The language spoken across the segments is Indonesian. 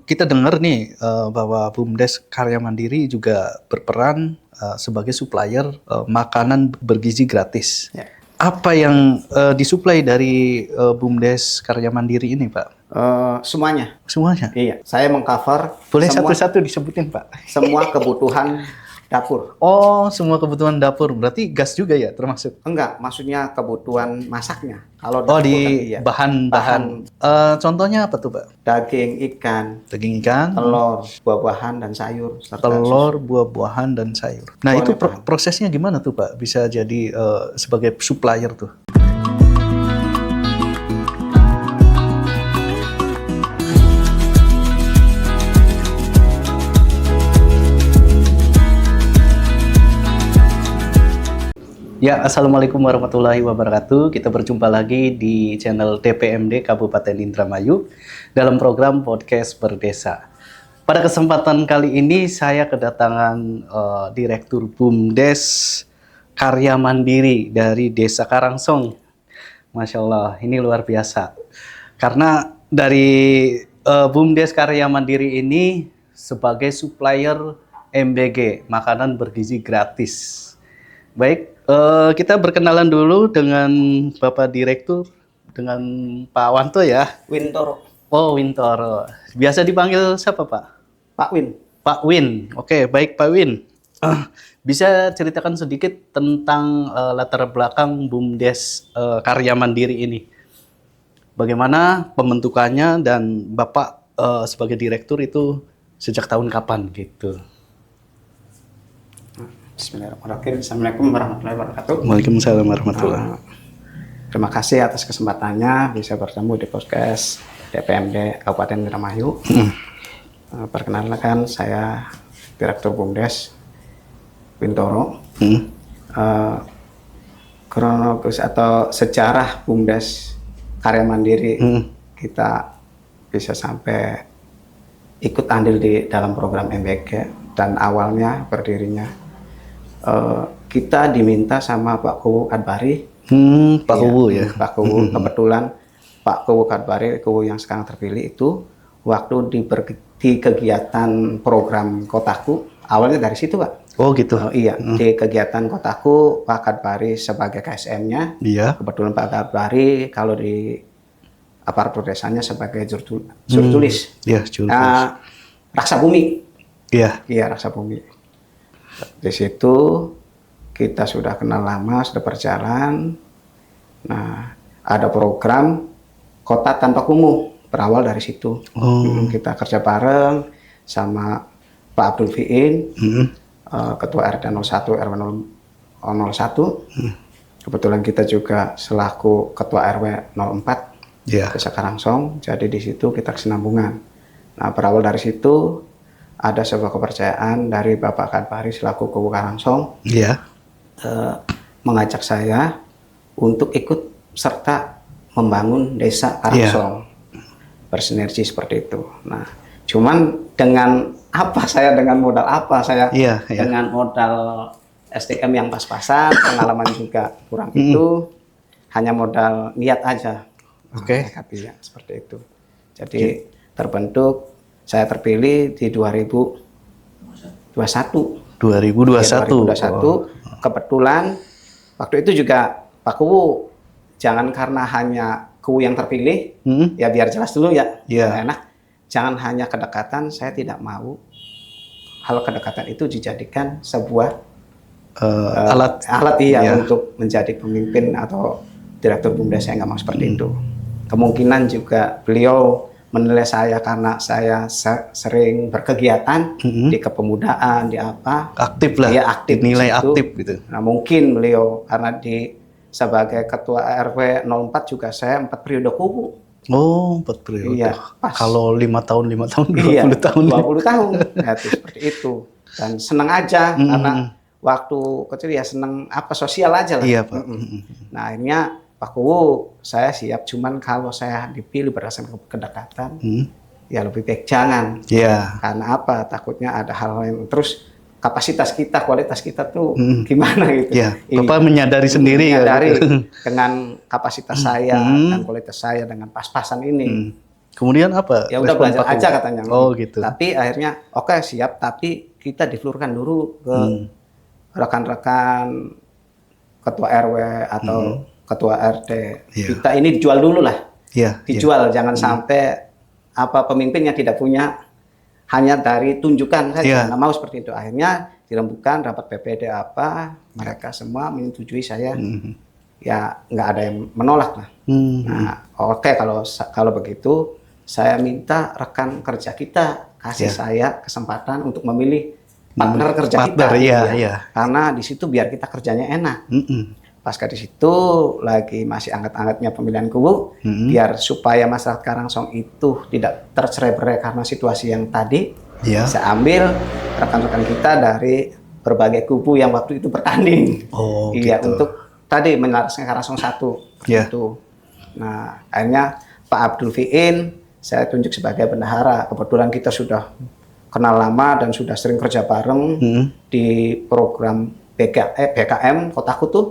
kita dengar nih bahwa BUMDes Karya Mandiri juga berperan sebagai supplier makanan bergizi gratis. Ya. Apa yang disuplai dari BUMDes Karya Mandiri ini, Pak? Semuanya. Semuanya? Iya, saya mengcover. Boleh satu-satu disebutin, Pak? Semua kebutuhan dapur. Oh, semua kebutuhan dapur. Berarti gas juga ya termasuk? Enggak, maksudnya kebutuhan masaknya. Kalau Oh, dapur di kan iya. bahan-bahan. Contohnya apa tuh, Pak? Daging, ikan, Daging ikan, telur, buah-buahan dan sayur. Serta telur, buah-buahan, dan sayur. Nah, Boleh, itu Pak. prosesnya gimana tuh, Pak? Bisa jadi sebagai supplier tuh? Ya, Assalamualaikum warahmatullahi wabarakatuh. Kita berjumpa lagi di channel DPMD Kabupaten Indramayu dalam program Podcast Berdesa. Pada kesempatan kali ini saya kedatangan Direktur BUMDes Karya Mandiri dari Desa Karangsong. Masya Allah, ini luar biasa. Karena dari BUMDes Karya Mandiri ini sebagai supplier MBG, makanan bergizi gratis. Baik, kita berkenalan dulu dengan Bapak Direktur, dengan Pak Wanto ya. Wintoro. Oh, Wintoro. Biasa dipanggil siapa, Pak? Pak Win. Pak Win. Oke, baik Pak Win. Bisa ceritakan sedikit tentang latar belakang BUMDes Karya Mandiri ini. Bagaimana pembentukannya dan Bapak sebagai direktur itu sejak tahun kapan gitu? Bismillahirrahmanirrahim. Assalamualaikum warahmatullahi wabarakatuh. Waalaikumsalam warahmatullahi wabarakatuh. Terima kasih atas kesempatannya bisa bertemu di podcast DPMD Kabupaten Indramayu. Perkenalkan, saya Direktur BUMDes Wintoro. Kronologis atau sejarah BUMDes Karya Mandiri kita bisa sampai ikut andil di dalam program MBG, dan awalnya berdirinya kita diminta sama Pak Kuwu Kadbari. Pak Kuwu ya. Pak Kuwu. Kebetulan Pak Kuwu Kadbari, Kuwu yang sekarang terpilih itu, waktu di kegiatan program Kotaku, awalnya dari situ, Pak. Oh gitu. Iya, di kegiatan Kotaku, Pak Kadbari sebagai KSM-nya. Iya. Kebetulan Pak Kadbari kalau di aparatur desanya sebagai jurtulis. Iya, jurtulis. Raksa Bumi. Iya. Iya, Raksa Bumi. Di situ kita sudah kenal lama, sudah berjalan. Nah, ada program Kota Tanpa Kumuh, berawal dari situ. Kita kerja bareng sama Pak Abdul Fiin, Ketua RT 01 RW 01. Kebetulan kita juga selaku Ketua RW 04 Desa Karangsong. Jadi di situ kita kesinambungan. Nah, berawal dari situ ada sebuah kepercayaan dari Bapak Kadbari selaku Kuwu Karangsong, mengajak saya untuk ikut serta membangun desa Karangsong, bersinergi seperti itu. Nah, cuman dengan modal apa saya dengan modal SDM yang pas-pasan, pengalaman juga kurang itu, hanya modal niat aja. Ya, seperti itu. Jadi terbentuk. Saya terpilih di 2021. Kebetulan waktu itu juga Pak Kuwu, jangan karena hanya Kuwu yang terpilih, ya biar jelas dulu ya, enak. Jangan hanya kedekatan, saya tidak mau hal kedekatan itu dijadikan sebuah alat untuk menjadi pemimpin atau direktur BUMDes. Saya nggak mau seperti itu. Kemungkinan juga beliau menilai saya karena saya sering berkegiatan di kepemudaan, di apa. Aktif lah, aktif, nilai aktif gitu. Nah, mungkin beliau karena sebagai Ketua RW 04 juga saya 4 periode Kuwu. Oh, 4 periode. Iya, kalau 5 tahun, 20 tahun. 20 tahun. Nah, itu seperti itu. Dan senang aja karena waktu kecil ya senang sosial aja lah. Iya, Pak. Nah, akhirnya Pak Kuwu, saya siap, cuman kalau saya dipilih berdasarkan kedekatan, ya lebih baik jangan. Karena apa? Takutnya ada hal yang terus kapasitas kita, kualitas kita tuh gimana gitu. Bapak menyadari sendiri ya. Dengan kapasitas saya dan kualitas saya dengan pas-pasan ini. Kemudian apa? Ya udah respon belajar Pak Kuwu? aja katanya. Oh gitu. Tapi akhirnya oke siap, tapi kita diflurkan dulu ke rekan-rekan ketua RW atau ketua RT. Iya. Kita ini dijual dulu lah. Iya. Dijual, jangan sampai apa pemimpinnya tidak punya hanya dari tunjukkan saja. Nggak mau seperti itu. Akhirnya dirembukan rapat PPD apa, mereka semua menyetujui saya. Ya nggak ada yang menolak lah. Nah, oke kalau begitu saya minta rekan kerja kita kasih saya kesempatan untuk memilih partner kerja kita. Iya. Karena di situ biar kita kerjanya enak. Pasca di situ lagi masih anget-angetnya pemilihan Kuwu, biar supaya masyarakat Karangsong itu tidak tercerai-berai karena situasi yang tadi. Saya ambil rekan-rekan kita dari berbagai kubu yang waktu itu bertanding. Iya, gitu. Untuk tadi menyelaraskan Karangsong 1 itu. Nah, akhirnya Pak Abdul Fiin saya tunjuk sebagai bendahara. Kebetulan kita sudah kenal lama dan sudah sering kerja bareng di program BKM Kotaku tuh.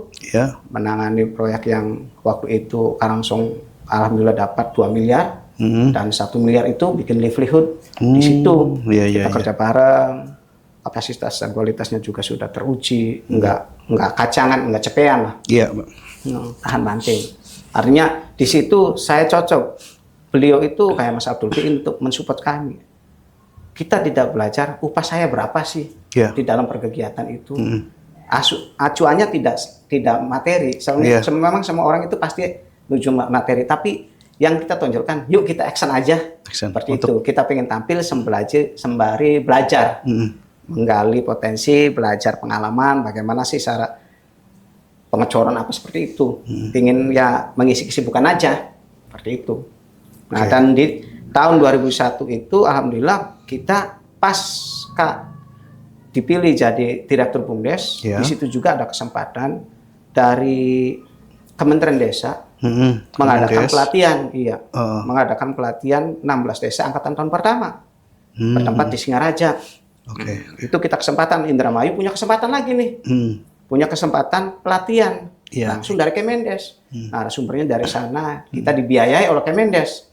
Menangani proyek yang waktu itu Karangsong alhamdulillah dapat 2 miliar dan 1 miliar itu bikin livelihood di situ. Kita kerja bareng. Kapasitas dan kualitasnya juga sudah teruji, enggak kacangan, enggak cepean lah. Tahan banting. Artinya di situ saya cocok. Beliau itu kayak Mas Abdul Fiin untuk mensupport kami. Kita tidak belajar upah saya berapa sih di dalam perkegiatan itu. Acuannya tidak materi. Memang semua orang itu pasti menuju materi, tapi yang kita tonjolkan, yuk kita action aja. Seperti itu. Kita pengen tampil sembari belajar. Menggali potensi, belajar pengalaman, bagaimana sih cara pengecoran apa seperti itu. Ingin ya mengisi kesibukan aja, seperti itu. Nah, dan di tahun 2001 itu alhamdulillah kita pasca dipilih jadi direktur BUMDes, di situ juga ada kesempatan dari Kementerian Desa mengadakan pelatihan, mengadakan pelatihan 16 desa angkatan tahun pertama bertempat di Singaraja. Itu kita kesempatan, Indramayu punya kesempatan lagi nih, punya kesempatan pelatihan langsung dari Kemendes. Nah, sumbernya dari sana, kita dibiayai oleh Kemendes.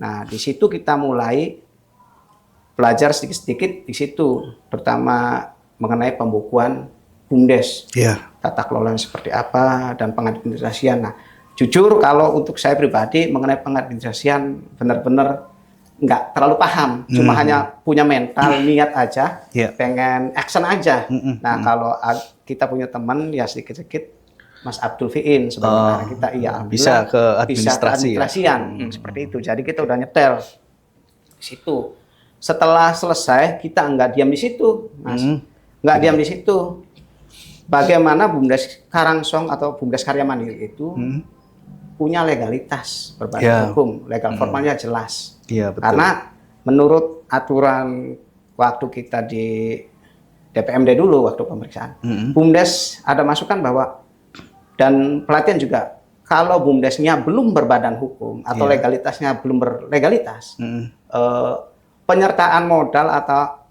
Nah, di situ kita mulai belajar sedikit-sedikit di situ, pertama mengenai pembukuan BUMDes, tata kelola seperti apa dan pengadministrasian. Nah, jujur kalau untuk saya pribadi mengenai pengadministrasian benar-benar nggak terlalu paham, cuma hanya punya mental niat aja, pengen action aja. Nah, kalau kita punya teman ya sedikit-sedikit Mas Abdul Fiin sebagai kita bisa ke administrasian seperti itu. Jadi kita udah nyetel di situ. Setelah selesai kita nggak diam di situ, Mas. Nggak diam di situ. Bagaimana BUMDes Karangsong atau BUMDes Karya Mandiri itu punya legalitas berbagai hukum, legal formalnya jelas. Betul. Karena menurut aturan waktu kita di DPMD dulu waktu pemeriksaan, BUMDes ada masukan bahwa dan pelatihan juga kalau BUMDesnya belum berbadan hukum atau legalitasnya belum berlegalitas, penyertaan modal atau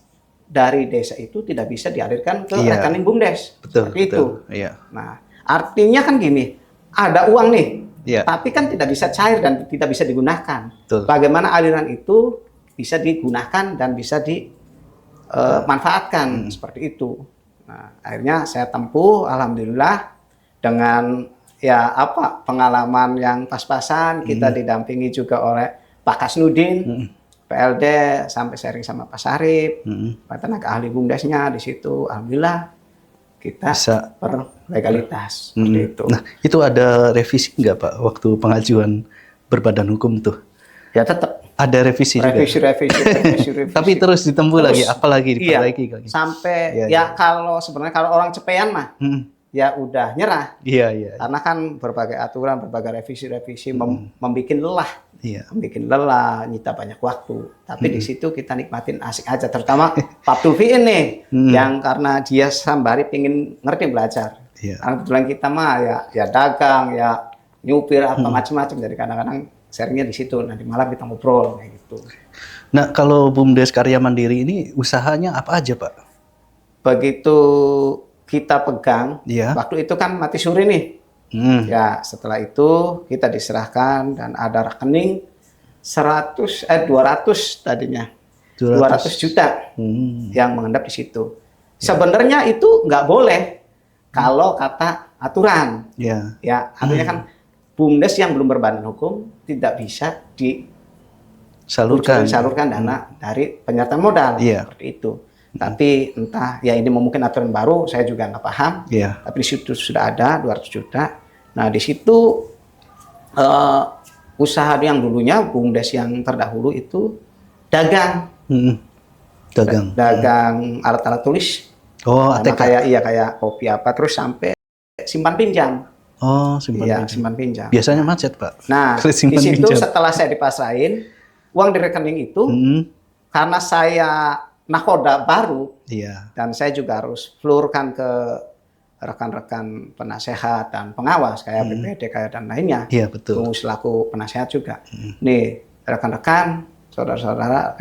dari desa itu tidak bisa dialirkan ke rekening BUMDes. Seperti itu. Nah, artinya kan gini, ada uang nih, tapi kan tidak bisa cair dan tidak bisa digunakan. Bagaimana aliran itu bisa digunakan dan bisa dimanfaatkan seperti itu. Nah, akhirnya saya tempuh, alhamdulillah dengan pengalaman yang pas-pasan, kita didampingi juga oleh Pak Kasnudin, PLD, sampai sharing sama Pak Sarip, Pak tenaga ahli BUMDesnya di situ. Alhamdulillah kita bisa berlegalitas seperti itu. Nah, itu ada revisi nggak Pak waktu pengajuan berbadan hukum tuh? Ya tetap ada revisi juga. Revisi. Tapi terus ditempuh lagi, apalagi diperbaiki lagi. Sampai kalau sebenarnya kalau orang cepean mah ya udah nyerah. Karena kan berbagai aturan, berbagai revisi membuat lelah. Membuat lelah, nyita banyak waktu. Tapi di situ kita nikmatin asik aja. Terutama Pak Abdul Fiin nih, yang karena dia sambari pengen ngerti belajar. Karena kebetulan kita mah ya dagang, ya nyupir apa macam-macam. Jadi kadang-kadang sharingnya di situ. Nanti malam kita ngobrol kayak gitu. Nah, kalau BUMDes Karya Mandiri ini usahanya apa aja Pak? Begitu kita pegang, waktu itu kan mati suri nih. Ya, setelah itu kita diserahkan dan ada rekening 200 tadinya. 200 juta yang mengendap di situ. Sebenarnya itu nggak boleh kalau kata aturan. Ya, artinya kan BUMDes yang belum berbadan hukum tidak bisa disalurkan dana dari penyertaan modal seperti itu. Tapi entah ya ini mungkin aturan baru, saya juga nggak paham. Tapi di situ sudah ada 200 juta. Nah di situ usaha yang dulunya BUMDes yang terdahulu itu dagang. Dagang alat-alat tulis. Kayak kopi apa, terus sampai simpan pinjam. Simpan pinjam. Biasanya macet, Pak. Nah, di situ setelah saya dipasrahin uang di rekening itu, karena saya nakoda baru, dan saya juga harus flurkan ke rekan-rekan penasehat dan pengawas kayak BPD dan lainnya. Betul. Selaku penasehat juga. Nih, rekan-rekan, saudara-saudara,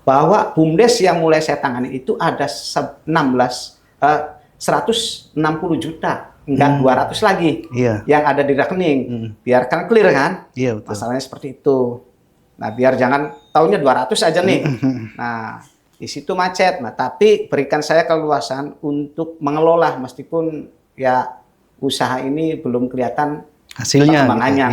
bahwa BUMDes yang mulai saya tangani itu ada 160 juta, enggak 200 lagi yang ada di rekening. Biarkan clear kan? Betul. Masalahnya seperti itu. Nah, biar jangan taunya 200 aja nih. Nah, di situ macet. Nah, tapi berikan saya keleluasan untuk mengelola meskipun ya usaha ini belum kelihatan hasilnya perkembangannya.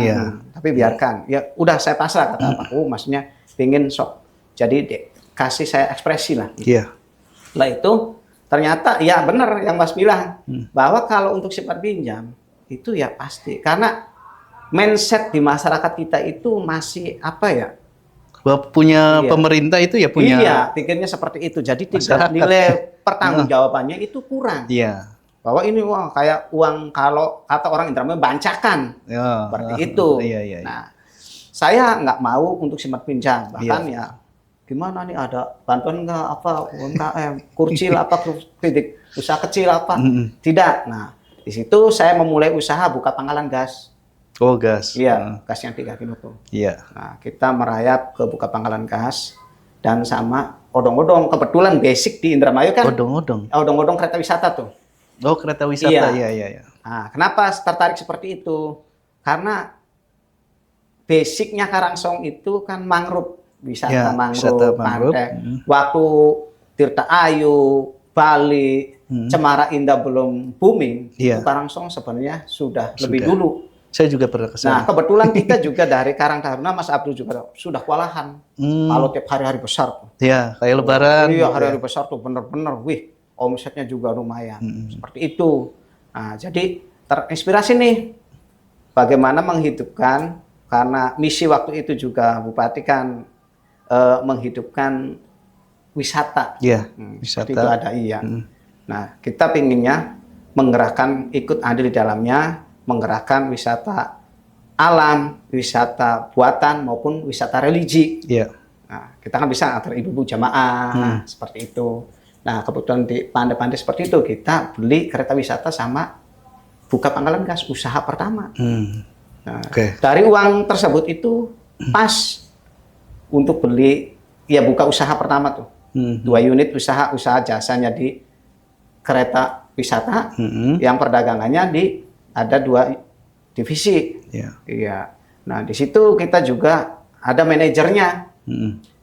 Tapi biarkan. Ya udah saya pasrah kata Pak U, maksudnya pengen sok. Jadi kasih saya ekspresi lah. Setelah itu ternyata ya benar yang Mas bilang bahwa kalau untuk simpan pinjam itu ya pasti karena mindset di masyarakat kita itu masih apa ya? Punya pemerintah itu ya punya. Pikirnya seperti itu. Jadi tidak nilai pertanggungjawabannya itu kurang. Bahwa ini kayak uang kalau kata orang Indramayu bancakan. Seperti itu. Nah, saya nggak mau untuk simpan pinjam. Bahkan ya gimana nih ada bantuan nggak apa UMKM, kurcil apa kredit usaha kecil apa? Tidak. Nah, di situ saya memulai usaha buka pangkalan gas. Gas. Gas yang 3 kilo tuh. Nah, kita merayap ke buka pangkalan gas dan sama odong-odong. Kebetulan basic di Indramayu kan. Odong-odong kereta wisata tuh. Kereta wisata. Nah, kenapa tertarik seperti itu? Karena basicnya Karangsong itu kan mangrove. Wisata mangrove, pantai. Waktu Tirta Ayu, Bali, Cemara Indah belum booming, Karangsong sebenarnya sudah lebih dulu. Saya juga pernah ke sana. Nah, kebetulan kita juga dari Karang Taruna, Mas Abdul juga sudah kewalahan. Kalau tiap hari-hari besar tuh. Kayak lebaran. Hari-hari besar tuh bener-bener, omsetnya juga lumayan. Seperti itu. Nah, jadi terinspirasi nih bagaimana menghidupkan, karena misi waktu itu juga Bupati kan menghidupkan wisata. Wisata. Itu ada Nah, kita pinginnya menggerakkan ikut andil di dalamnya, menggerakkan wisata alam, wisata buatan maupun wisata religi. Nah, kita kan bisa antar ibu-ibu jamaah seperti itu. Nah, kebetulan di pandai-pandai seperti itu kita beli kereta wisata sama buka pangkalan gas usaha pertama. Nah, dari uang tersebut itu pas untuk beli buka usaha pertama tuh 2 unit usaha jasanya di kereta wisata, yang perdagangannya ada 2 divisi. Nah di situ kita juga ada manajernya,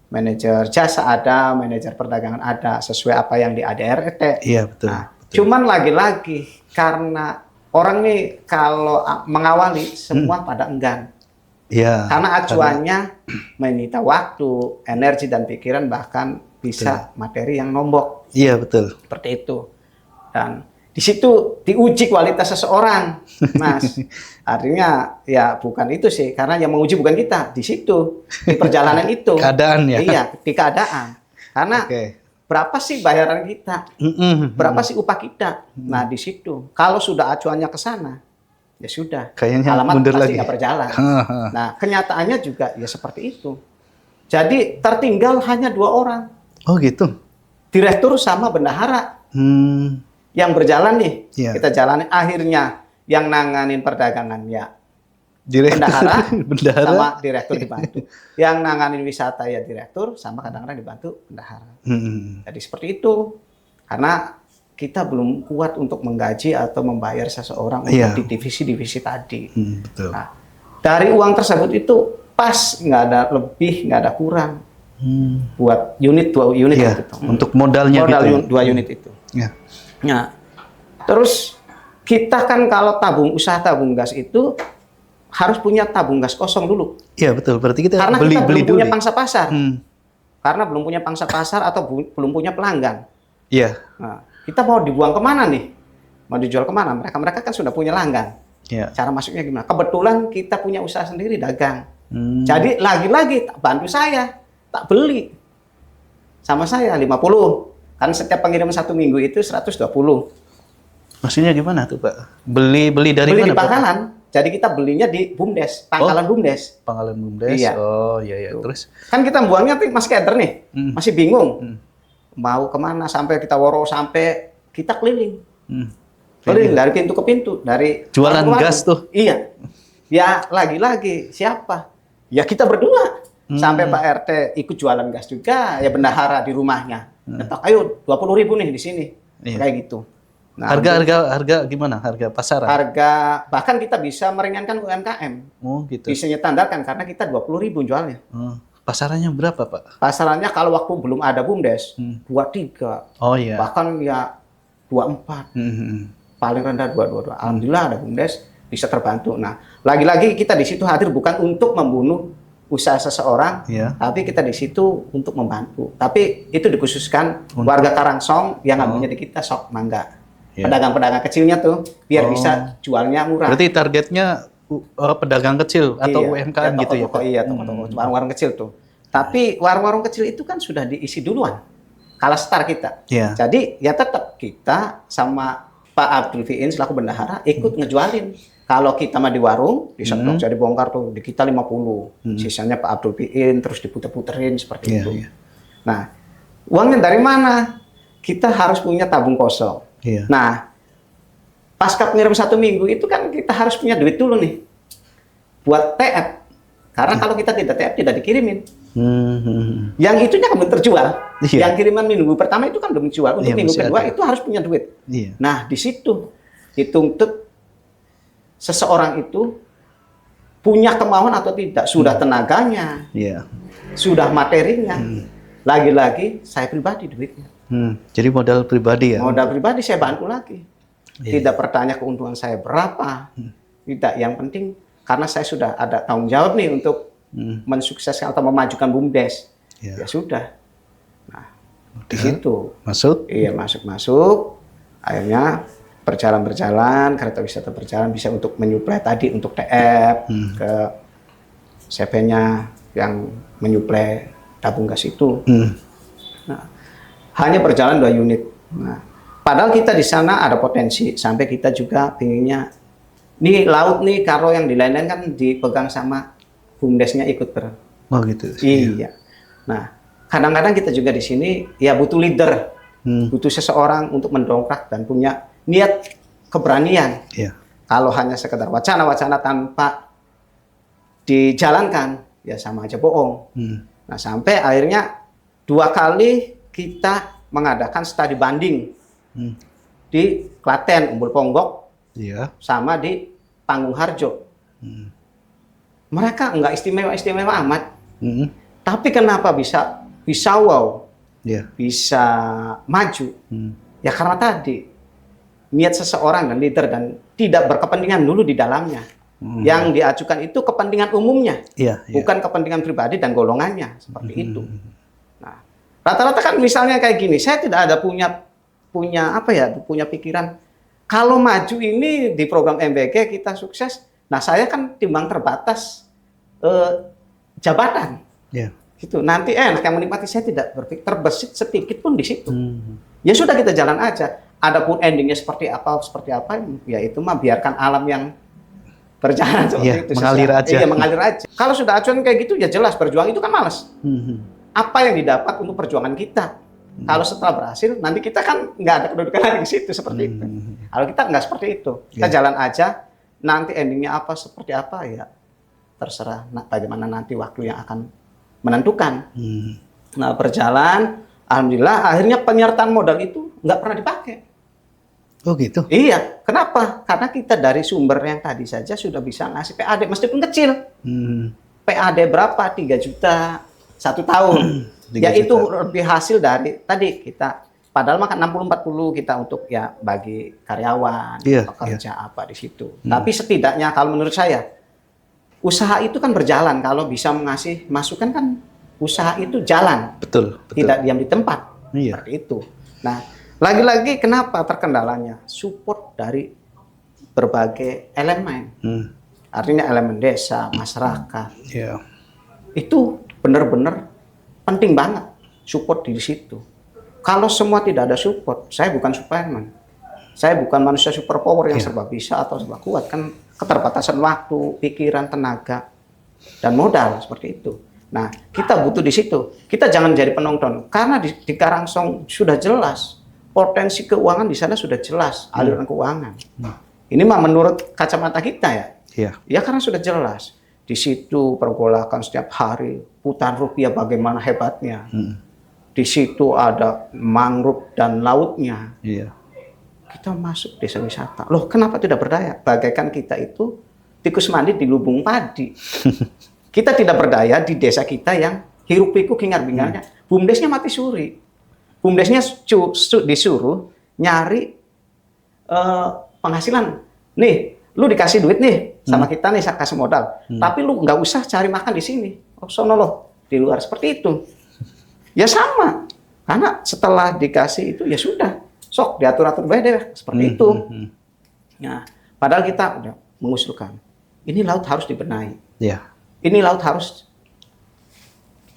manajer jasa ada, manajer perdagangan ada, sesuai apa yang di ADRT. Betul. Nah, cuman lagi-lagi karena orang nih kalau mengawali semua pada enggan. Karena acuannya menyita waktu, energi dan pikiran, bahkan bisa materi yang nombok. Betul. Seperti itu. Dan di situ diuji kualitas seseorang, Mas. Artinya ya bukan itu sih, karena yang menguji bukan kita. Di situ, di perjalanan itu. Keadaan di keadaan. Karena berapa sih bayaran kita? Berapa sih upah kita? Nah di situ, kalau sudah acuannya ke sana, ya sudah, kayaknya alamat mundur pasti lagi. nggak berjalan. Nah, kenyataannya juga ya seperti itu. Jadi tertinggal hanya 2 orang. Gitu. Direktur sama bendahara. Yang berjalan nih, kita jalani. Akhirnya yang nanganin perdagangan ya bendahara sama direktur dibantu. Yang nanganin wisata ya direktur sama kadang-kadang dibantu bendahara. Jadi seperti itu. Karena kita belum kuat untuk menggaji atau membayar seseorang untuk di divisi-divisi tadi. Betul. Nah, dari uang tersebut itu pas, nggak ada lebih, nggak ada kurang. Buat dua unit ya, itu. untuk modalnya modal gitu. Dua unit itu. Ya. Nah, terus kita kan kalau usaha tabung gas itu harus punya tabung gas kosong dulu. Iya betul. Berarti kita Karena beli kita beli belum dulu. punya pangsa pasar. Karena belum punya pangsa pasar atau belum punya pelanggan. Iya. Nah, kita mau dibuang kemana nih? Mau dijual kemana? Mereka kan sudah punya langgan. Iya. Cara masuknya gimana? Kebetulan kita punya usaha sendiri dagang. Jadi lagi-lagi tak bantu saya, tak beli sama saya 50. Kan setiap pengiriman 1 minggu itu 120. Maksudnya gimana tuh Pak? Beli dari Beli mana? di pangkalan. Jadi kita belinya di BUMDes, pangkalan BUMDes. Pangkalan BUMDes. Iya. Oh iya. Terus? Kan kita buangnya masih keder nih, masih bingung. Mau kemana, sampai kita woro, sampai kita keliling. Keliling dari pintu ke pintu, dari jualan warung. gas tuh. Iya. Ya lagi-lagi siapa? Ya kita berdua. Sampai Pak RT ikut jualan gas juga, ya bendahara di rumahnya. Ngetok, ayo 20.000 nih di sini. Iya. Kayak gitu. Nah, harga gimana? Harga pasaran? Harga, bahkan kita bisa meringankan UMKM. Oh gitu. Bisa standarkan karena kita 20.000 jualnya. Pasarannya berapa Pak? Pasarannya kalau waktu belum ada BUMDes, 23. Oh iya. Bahkan ya 24. Paling rendah 22. Alhamdulillah ada BUMDes, bisa terbantu. Nah, lagi-lagi kita di situ hadir bukan untuk membunuh usaha seseorang, tapi kita di situ untuk membantu. Tapi itu dikhususkan warga Karangsong yang ngambilnya di kita, sok mangga. Pedagang-pedagang kecilnya tuh biar bisa jualnya murah. Berarti targetnya pedagang kecil atau UMKM gitu ya? Iya, toko-toko, warung-warung kecil tuh. Tapi warung-warung kecil itu kan sudah diisi duluan. Kalah start kita. Jadi ya tetap kita sama Pak Abdul Fiin selaku bendahara ikut ngejualin. Kalau kita mah di warung, di setok jadi bongkar tuh, di kita 50. Sisanya Pak Abdul Fiin terus diputer-puterin seperti itu. Nah, uangnya dari mana? Kita harus punya tabung kosong. Nah, pasca pengirim 1 minggu itu kan kita harus punya duit dulu nih buat TF. Karena kalau kita tidak TF tidak dikirimin. Yang itunya kan belum terjual. Yang kiriman minggu pertama itu kan belum dijual. Untuk minggu kedua itu harus punya duit. Nah, di situ dituntut seseorang itu punya kemauan atau tidak. Sudah tenaganya, sudah materinya. Lagi-lagi saya pribadi duitnya. Jadi modal pribadi ya? Modal pribadi saya bantu lagi. Tidak bertanya keuntungan saya berapa. Tidak, yang penting karena saya sudah ada tanggung jawab nih untuk mensukseskan atau memajukan BUMDes. Ya sudah. Nah, di situ. Masuk? Iya, masuk. Akhirnya berjalan, kereta wisata berjalan, bisa untuk menyuplai tadi untuk TF, ke CP-nya yang menyuplai tabung gas itu. Nah, hanya berjalan 2 unit. Nah, padahal kita di sana ada potensi, sampai kita juga pinginnya, nih laut nih, karo yang di lain-lain kan dipegang sama BUMDesnya ikut Oh gitu. Iya. Nah, kadang-kadang kita juga di sini ya butuh leader, butuh seseorang untuk mendongkrak dan punya niat keberanian. Kalau hanya sekedar wacana-wacana tanpa dijalankan, ya sama aja bohong. Nah, sampai akhirnya 2 kali kita mengadakan studi banding di Klaten, Umbul Ponggok, sama di Panggung Harjo. Mereka nggak istimewa-istimewa amat. Tapi kenapa bisa wow, bisa maju? Ya karena tadi niat seseorang dan leader dan tidak berkepentingan dulu di dalamnya. Yang diajukan itu kepentingan umumnya, bukan kepentingan pribadi dan golongannya seperti itu. Nah, rata-rata kan misalnya kayak gini, saya tidak ada punya pikiran kalau maju ini di program MBG kita sukses. Nah, saya kan timbang terbatas jabatan. Gitu. Nanti enak yang menikmati, saya tidak berpikir terbesit sedikit pun di situ. Ya sudah, kita jalan aja. Adapun endingnya seperti apa, ya itu mah biarkan alam yang berjalan seperti itu. Mengalir aja. Iya, mengalir aja. Kalau sudah acuan kayak gitu, ya jelas berjuang itu kan malas. Apa yang didapat untuk perjuangan kita? Kalau setelah berhasil, nanti kita kan nggak ada kedudukan lagi di situ seperti itu. Kalau kita nggak seperti itu, kita jalan aja. Nanti endingnya apa, seperti apa ya terserah. Nah, bagaimana nanti waktu yang akan menentukan. Nah, berjalan, alhamdulillah akhirnya penyertaan modal itu nggak pernah dipakai. Oh gitu? Iya, kenapa? Karena kita dari sumber yang tadi saja sudah bisa ngasih PAD meskipun kecil. PAD berapa? 3 juta 1 tahun. 3 Ya itu juta. lebih hasil dari tadi kita, padahal makan 60-40 kita untuk ya bagi karyawan, Iya, pekerja apa di situ. Tapi setidaknya kalau menurut saya, usaha itu kan berjalan kalau bisa mengasih masukan kan usaha itu jalan. Betul, betul. Tidak diam di tempat. Iya. Seperti itu. Nah, lagi-lagi kenapa terkendalanya? Support dari berbagai elemen. Artinya elemen desa, masyarakat. Iya. Itu benar-benar penting banget support di situ. Kalau semua tidak ada support, saya bukan Superman. Saya bukan manusia superpower yang serba bisa atau serba kuat. Kan keterbatasan waktu, pikiran, tenaga, dan modal seperti itu. Nah, kita butuh di situ. Kita jangan jadi penonton. Karena di Karangsong sudah jelas. Potensi keuangan di sana sudah jelas. Aliran keuangan. Ini mah menurut kacamata kita ya. Iya. Ya karena sudah jelas. Di situ pergolakan setiap hari, putaran rupiah bagaimana hebatnya. Di situ ada mangrove dan lautnya. Iya. Kita masuk desa wisata. Loh, kenapa tidak berdaya? Bagaikan kita itu tikus mandi di lubung padi. Kita tidak berdaya di desa kita yang hiruk pikuk hingar-bingarnya. BUMDesnya mati suri. BUMDesnya disuruh nyari penghasilan. Nih, lu dikasih duit nih sama kita nih, saya kasih modal. Tapi lu nggak usah cari makan di sini. Oh, sono loh, di luar seperti itu. Ya sama. Karena setelah dikasih itu ya sudah. Sok diatur-atur baik deh seperti itu. Nah, padahal kita udah mengusulkan. Ini laut harus dibenahi. Iya. Ini laut harus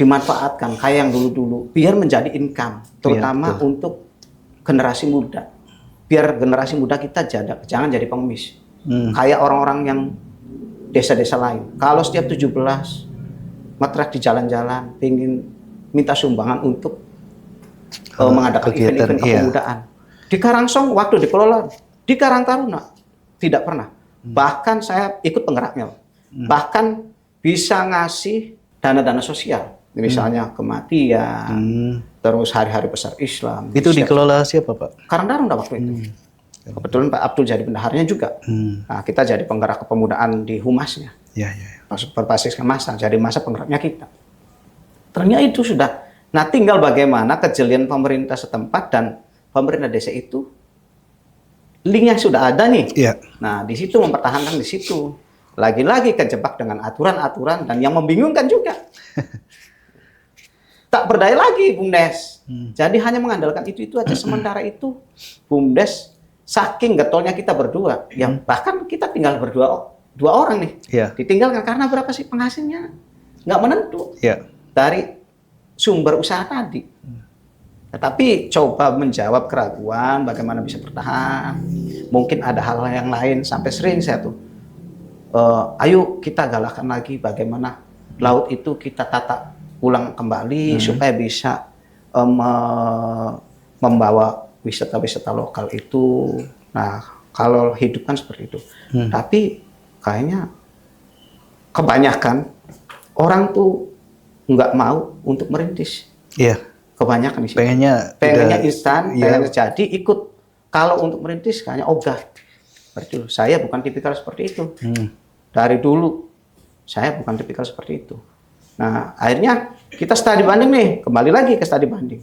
dimanfaatkan kayak yang dulu-dulu biar menjadi income, terutama untuk generasi muda. Biar generasi muda kita jangan jadi pengemis. Kayak orang-orang yang desa-desa lain. Kalau setiap 17 ngetrek di jalan-jalan, pengen minta sumbangan untuk mengadakan event-event kepemudaan. Di Karangsong waktu dikelola, di Karang Taruna tidak pernah. Bahkan saya ikut penggeraknya. Bahkan bisa ngasih dana-dana sosial. Misalnya kematian, terus hari-hari besar Islam. Itu dikelola siapa, Pak? Karang Taruna waktu itu. Kebetulan Pak Abdul jadi bendaharanya juga. Nah, kita jadi penggerak kepemudaan di humasnya. Iya, iya. Berbasiskan masa, jadi masa penggeraknya kita. Ternyata itu sudah. Nah, tinggal bagaimana kejelian pemerintah setempat dan pemerintah desa itu linknya sudah ada nih. Iya. Nah, di situ mempertahankan di situ. Lagi-lagi kejebak dengan aturan-aturan dan yang membingungkan juga. Tak berdaya lagi BUMDes. Jadi hanya mengandalkan itu aja. Sementara itu BUMDes saking getolnya kita berdua, ya bahkan kita tinggal dua orang nih. Iya. Ditinggalkan karena berapa sih penghasilnya? Nggak menentu. Iya. Dari sumber usaha tadi. Tetapi coba menjawab keraguan bagaimana bisa bertahan. Mungkin ada hal yang lain sampai sering saya tuh. Ayo kita galakkan lagi bagaimana laut itu kita tata ulang kembali supaya bisa membawa wisata-wisata lokal itu. Nah, kalau hidup kan seperti itu. Tapi kayaknya kebanyakan orang tuh nggak mau untuk merintis. Iya. Kebanyakan di sini. Pengennya instan, pengennya jadi ikut. Kalau untuk merintis kayaknya ogah. Seperti itu. Saya bukan tipikal seperti itu. Dari dulu saya bukan tipikal seperti itu. Nah, akhirnya kita studi banding nih, kembali lagi ke studi banding.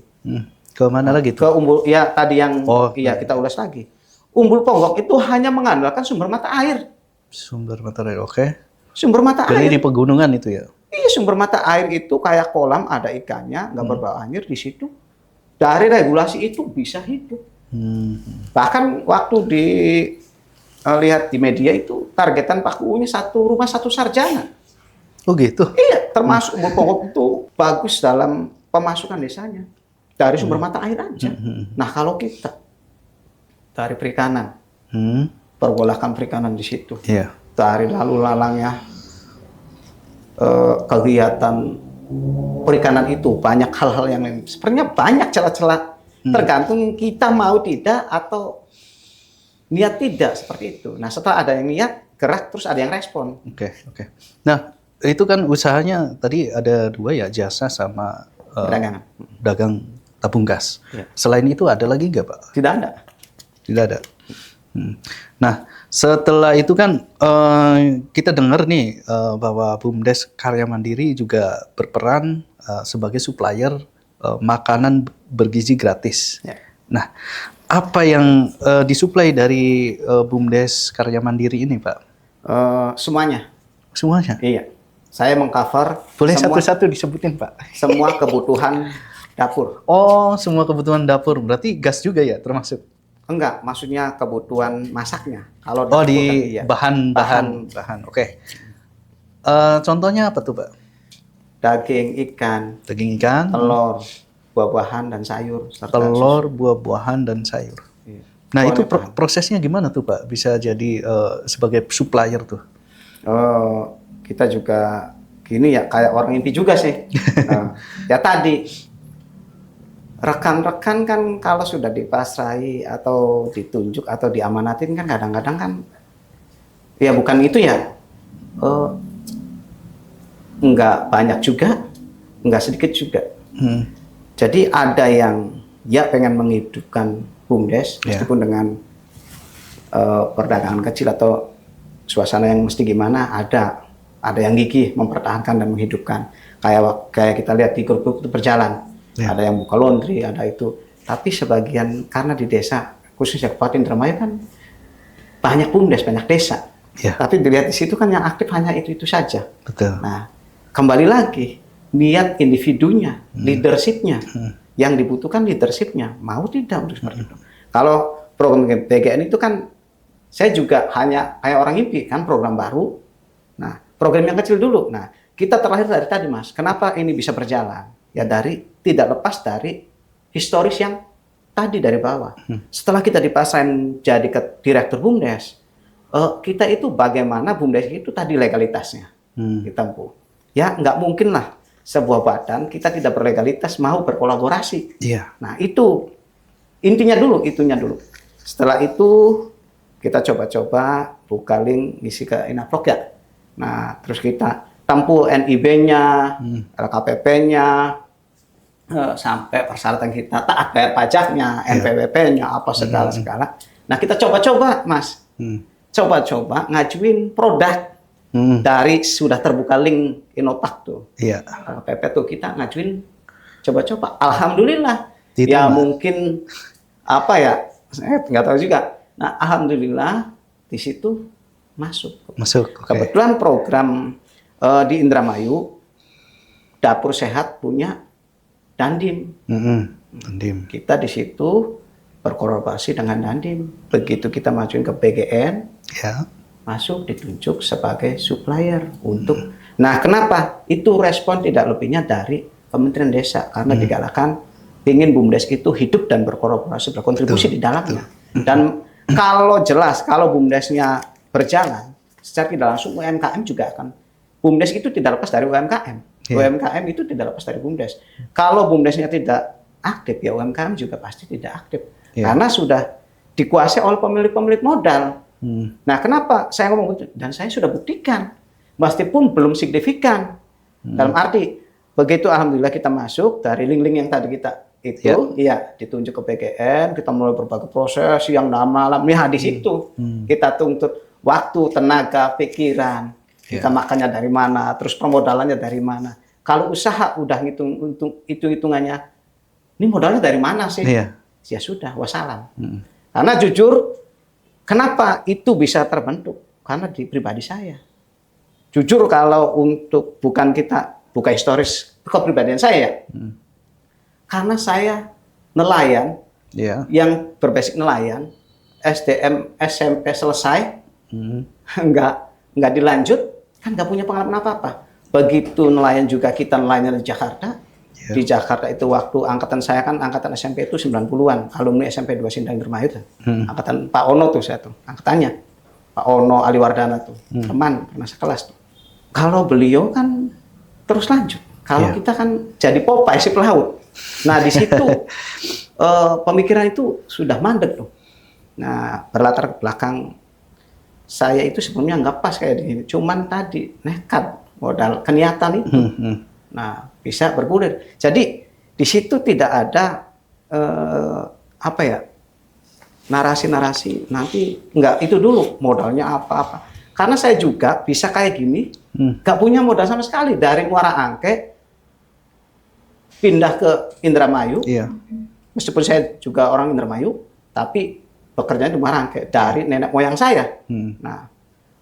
Ke mana lagi tuh? Ke Umbul, ya tadi yang kita ulas lagi. Umbul Ponggok itu hanya mengandalkan sumber mata air. Sumber mata air, oke. Sumber mata Jadi air. di pegunungan itu ya? Iya, sumber mata air itu kayak kolam, ada ikannya, nggak berbau air di situ. Dari regulasi itu bisa hidup. Bahkan waktu lihat di media itu targetan PAKU-nya rumah satu sarjana. Oh gitu? Iya, termasuk Umbul Ponggok itu bagus dalam pemasukan desanya. Dari sumber mata air aja. Nah, kalau kita dari perikanan, pergolakan perikanan di situ. Iya. Dari lalu lalangnya kegiatan perikanan itu banyak hal-hal yang sebenarnya banyak celah-celah tergantung kita mau tidak atau niat tidak seperti itu. Nah, setelah ada yang niat gerak terus ada yang respon. Oke. Nah, itu kan usahanya tadi ada dua ya, jasa sama dagang tabung gas. Ya. Selain itu ada lagi nggak, Pak? Tidak ada. Tidak ada. Nah, setelah itu kan kita dengar nih bahwa BUMDes Karya Mandiri juga berperan sebagai supplier makanan bergizi gratis. Ya. Nah, apa yang disuplai dari BUMDes Karya Mandiri ini, Pak? Semuanya. Semuanya? Iya. Saya mengcover. Boleh satu-satu disebutin, Pak? Semua kebutuhan dapur. Oh, semua kebutuhan dapur. Berarti gas juga ya termasuk? Enggak, maksudnya kebutuhan masaknya. Kalau Oh, dapur di kan, iya. bahan. Oke. Contohnya apa tuh, Pak? Daging, ikan, telur, buah-buahan dan sayur. Telur, buah-buahan dan sayur. Iya. Nah, itu prosesnya gimana tuh, Pak? Bisa jadi sebagai supplier tuh? Kita juga gini ya, kayak orang inti juga sih. Nah, ya tadi rekan-rekan kan kalau sudah dipasrai atau ditunjuk atau diamanatin kan kadang-kadang kan ya bukan itu ya, nggak banyak juga, nggak sedikit juga. Jadi ada yang ya pengen menghidupkan BUMDes meskipun dengan perdagangan kecil atau suasana yang mesti gimana, ada yang gigih mempertahankan dan menghidupkan. Kayak kita lihat di grup-grup itu berjalan. Ada yang buka laundry, ada itu. Tapi sebagian karena di desa, khususnya Kabupaten Indramayu kan banyak BUMDes, banyak desa. Tapi dilihat di situ kan yang aktif hanya itu saja. Betul. Nah, kembali lagi niat individunya, leadershipnya. Yang dibutuhkan leadershipnya, mau tidak untuk seperti itu. Kalau program BGN itu kan saya juga hanya kayak orang impi kan, program baru. Nah, program yang kecil dulu. Nah, kita terlahir dari tadi, Mas. Kenapa ini bisa berjalan? Ya tidak lepas dari historis yang tadi dari bawah. Setelah kita dipasang jadi direktur BUMDes, kita itu bagaimana BUMDes itu tadi legalitasnya ditempuh. Ya nggak mungkin lah sebuah badan kita tidak berlegalitas mau berkolaborasi. Nah itu intinya dulu, itunya dulu. Setelah itu kita coba-coba buka link ngisi ke Inaprok ya. Nah terus kita tempuh NIB-nya, LKPP-nya, sampai persyaratan kita taat bayar pajaknya, NPWP-nya, apa segala-segala. Nah kita coba-coba, Mas. Coba-coba ngajuin produk dari sudah terbuka link Inopak tuh. LKPP tuh kita ngajuin coba-coba. Alhamdulillah. Ya mungkin apa ya, saya nggak tahu juga. Nah alhamdulillah di situ masuk. Kebetulan program di Indramayu Dapur Sehat punya Dandim. Kita di situ berkolaborasi dengan Dandim. Begitu kita majuin ke BGN, masuk ditunjuk sebagai supplier untuk. Nah, kenapa? Itu respon tidak lebihnya dari Kementerian Desa karena digalakan ingin BUMDes itu hidup dan berkolaborasi, berkontribusi di dalamnya. Dan kalau jelas kalau BUMDesnya berjalan, secara tidak langsung UMKM juga akan. BUMDes itu tidak lepas dari UMKM. UMKM itu tidak lepas dari BUMDes. Kalau BUMDesnya tidak aktif, ya UMKM juga pasti tidak aktif. Karena sudah dikuasai oleh pemilik-pemilik modal. Nah, kenapa saya ngomong itu? Dan saya sudah buktikan, meskipun belum signifikan. Dalam arti, begitu alhamdulillah kita masuk dari link-link yang tadi kita itu, ditunjuk ke PGN, kita mulai berbagai proses yang malam. Ya, di situ kita tuntut waktu, tenaga, pikiran. Kita makannya dari mana, terus permodalannya dari mana. Kalau usaha udah hitung-hitungannya, ini modalnya dari mana sih? Ya sudah, wassalam. Karena jujur, kenapa itu bisa terbentuk? Karena di pribadi saya. Jujur kalau untuk bukan historis kepribadian saya, karena saya nelayan, yang berbasis nelayan, SDM SMP selesai, nggak dilanjut, kan nggak punya pengalaman apa-apa. Begitu nelayan juga kita nelayan di Jakarta. Di Jakarta itu waktu angkatan saya kan angkatan SMP itu 90-an, alumni SMP 2 Sindang Indramayu tuh. Angkatan Pak Ono tuh saya tuh, angkatannya. Pak Ono Aliwardana tuh, teman pernah sekelas tuh. Kalau beliau kan terus lanjut. Kalau kita kan jadi Popeye si pelaut. Nah, di situ pemikiran itu sudah mandek tuh. Nah, berlatar belakang saya itu sebelumnya nggak pas kayak gini. Cuman tadi nekat, modal keniatan itu. Nah, bisa bergulir. Jadi di situ tidak ada narasi-narasi nanti nggak itu dulu modalnya apa-apa. Karena saya juga bisa kayak gini, nggak punya modal sama sekali dari Muara Angke pindah ke Indramayu. Iya. Meskipun saya juga orang Indramayu, tapi bekerjanya di Muara Angke dari nenek moyang saya.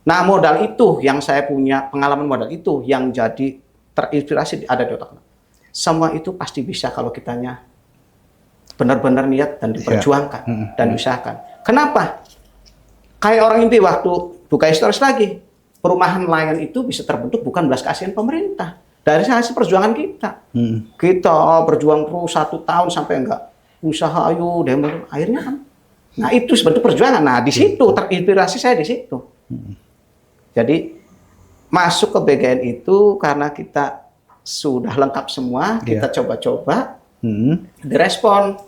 Nah modal itu yang saya punya, pengalaman modal itu yang jadi terinspirasi ada di otak. Semua itu pasti bisa kalau kitanya benar-benar niat dan diperjuangkan dan diusahakan. Kenapa? Kayak orang impi waktu buka historis lagi, perumahan nelayan itu bisa terbentuk bukan belas kasihan pemerintah, dari hasil perjuangan kita. Kita berjuang terus 1 tahun sampai enggak usaha ayo demo akhirnya kan. Nah itu sebenarnya perjuangan. Nah di situ terinspirasi saya di situ. Jadi masuk ke BGN itu karena kita sudah lengkap semua, kita coba-coba, direspon.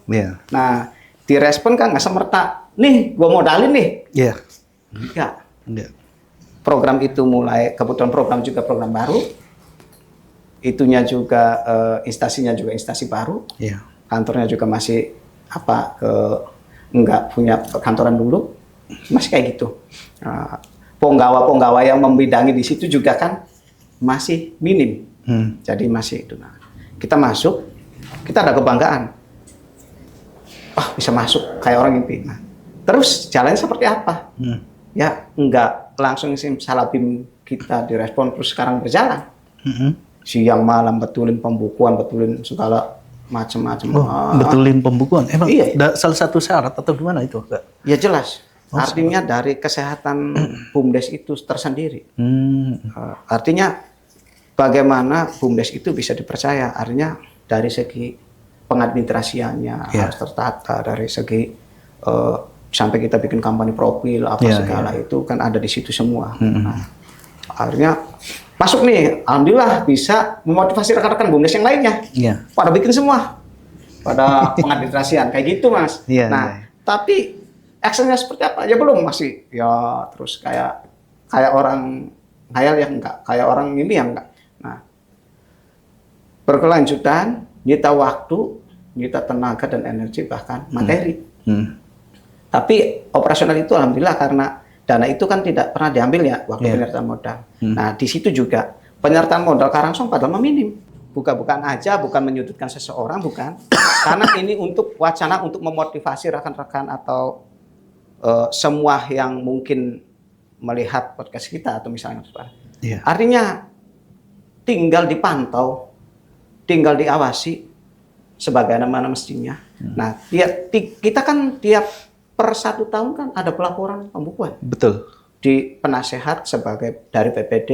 Nah direspon kan nggak semerta, nih gua modalin nih. Enggak. Program itu mulai, kebetulan program juga program baru, itunya juga instansinya juga instansi baru, kantornya juga masih nggak punya kantoran dulu, masih kayak gitu. Penggawa-penggawa yang membidangi di situ juga kan masih minim, jadi masih itu. Nah, kita masuk, kita ada kebanggaan, bisa masuk kayak orang impi. Nah, terus jalannya seperti apa? Ya nggak langsung salabim kita direspon terus sekarang berjalan. Siang malam betulin pembukuan, betulin segala macam-macam. Betulin pembukuan. Emang iya. Salah satu syarat atau gimana itu, Kak? Ya jelas. Artinya dari kesehatan BUMDes itu tersendiri. Artinya bagaimana BUMDes itu bisa dipercaya. Artinya dari segi pengadministrasiannya harus tertata, dari segi sampai kita bikin kampanye profil segala itu kan ada di situ semua. Nah, akhirnya masuk nih, alhamdulillah bisa memotivasi rekan-rekan BUMDes yang lainnya. Pada bikin semua, pada pengadministrasian kayak gitu mas. Tapi actionnya seperti apa? Ya belum, masih ya terus kayak orang khayal ya enggak, kayak orang ini ya enggak. Nah, berkelanjutan, nyita waktu, nyita tenaga dan energi bahkan materi. Tapi operasional itu alhamdulillah karena dana itu kan tidak pernah diambil ya waktu penyertaan modal. Nah di situ juga penyertaan modal Karangsong padahal minim. Bukan aja, bukan menyudutkan seseorang, bukan. Karena ini untuk wacana untuk memotivasi rekan-rekan atau semua yang mungkin melihat podcast kita atau misalnya. Artinya tinggal dipantau, tinggal diawasi sebagaimana mestinya. Nah kita kan tiap per 1 tahun kan ada pelaporan pembukuan. Betul. Di penasehat sebagai dari PPD,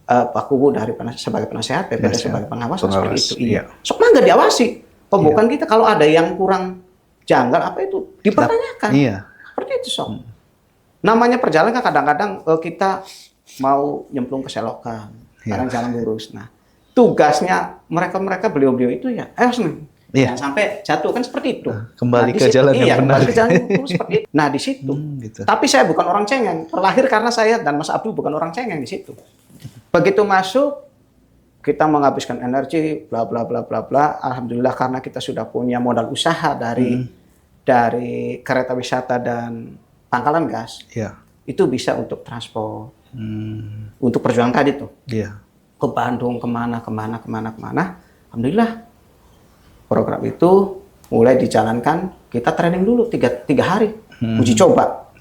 Pak Kubu sebagai penasehat, PPD sebagai pengawas, seperti itu. Sok mangga diawasi pembukuan kita. Kalau ada yang kurang janggal apa itu dipertanyakan. Seperti itu sok. Namanya perjalanan kan kadang-kadang kita mau nyemplung ke selokan, kadang jalan lurus. Nah tugasnya mereka beliau-beliau itu ya, jangan sampai jatuh kan seperti itu. Kembali ke jalan yang benar. Kembali ke jalan yang seperti itu. Nah di situ. Tapi saya bukan orang cengeng. Terlahir karena saya dan Mas Abdul bukan orang cengeng di situ. Begitu masuk, kita menghabiskan energi, bla bla bla bla bla. Alhamdulillah karena kita sudah punya modal usaha dari kereta wisata dan pangkalan gas. Itu bisa untuk transport, untuk perjuangan tadi tuh. Ke Bandung kemana. Alhamdulillah. Program itu mulai dijalankan, kita training dulu 3 hari, uji coba.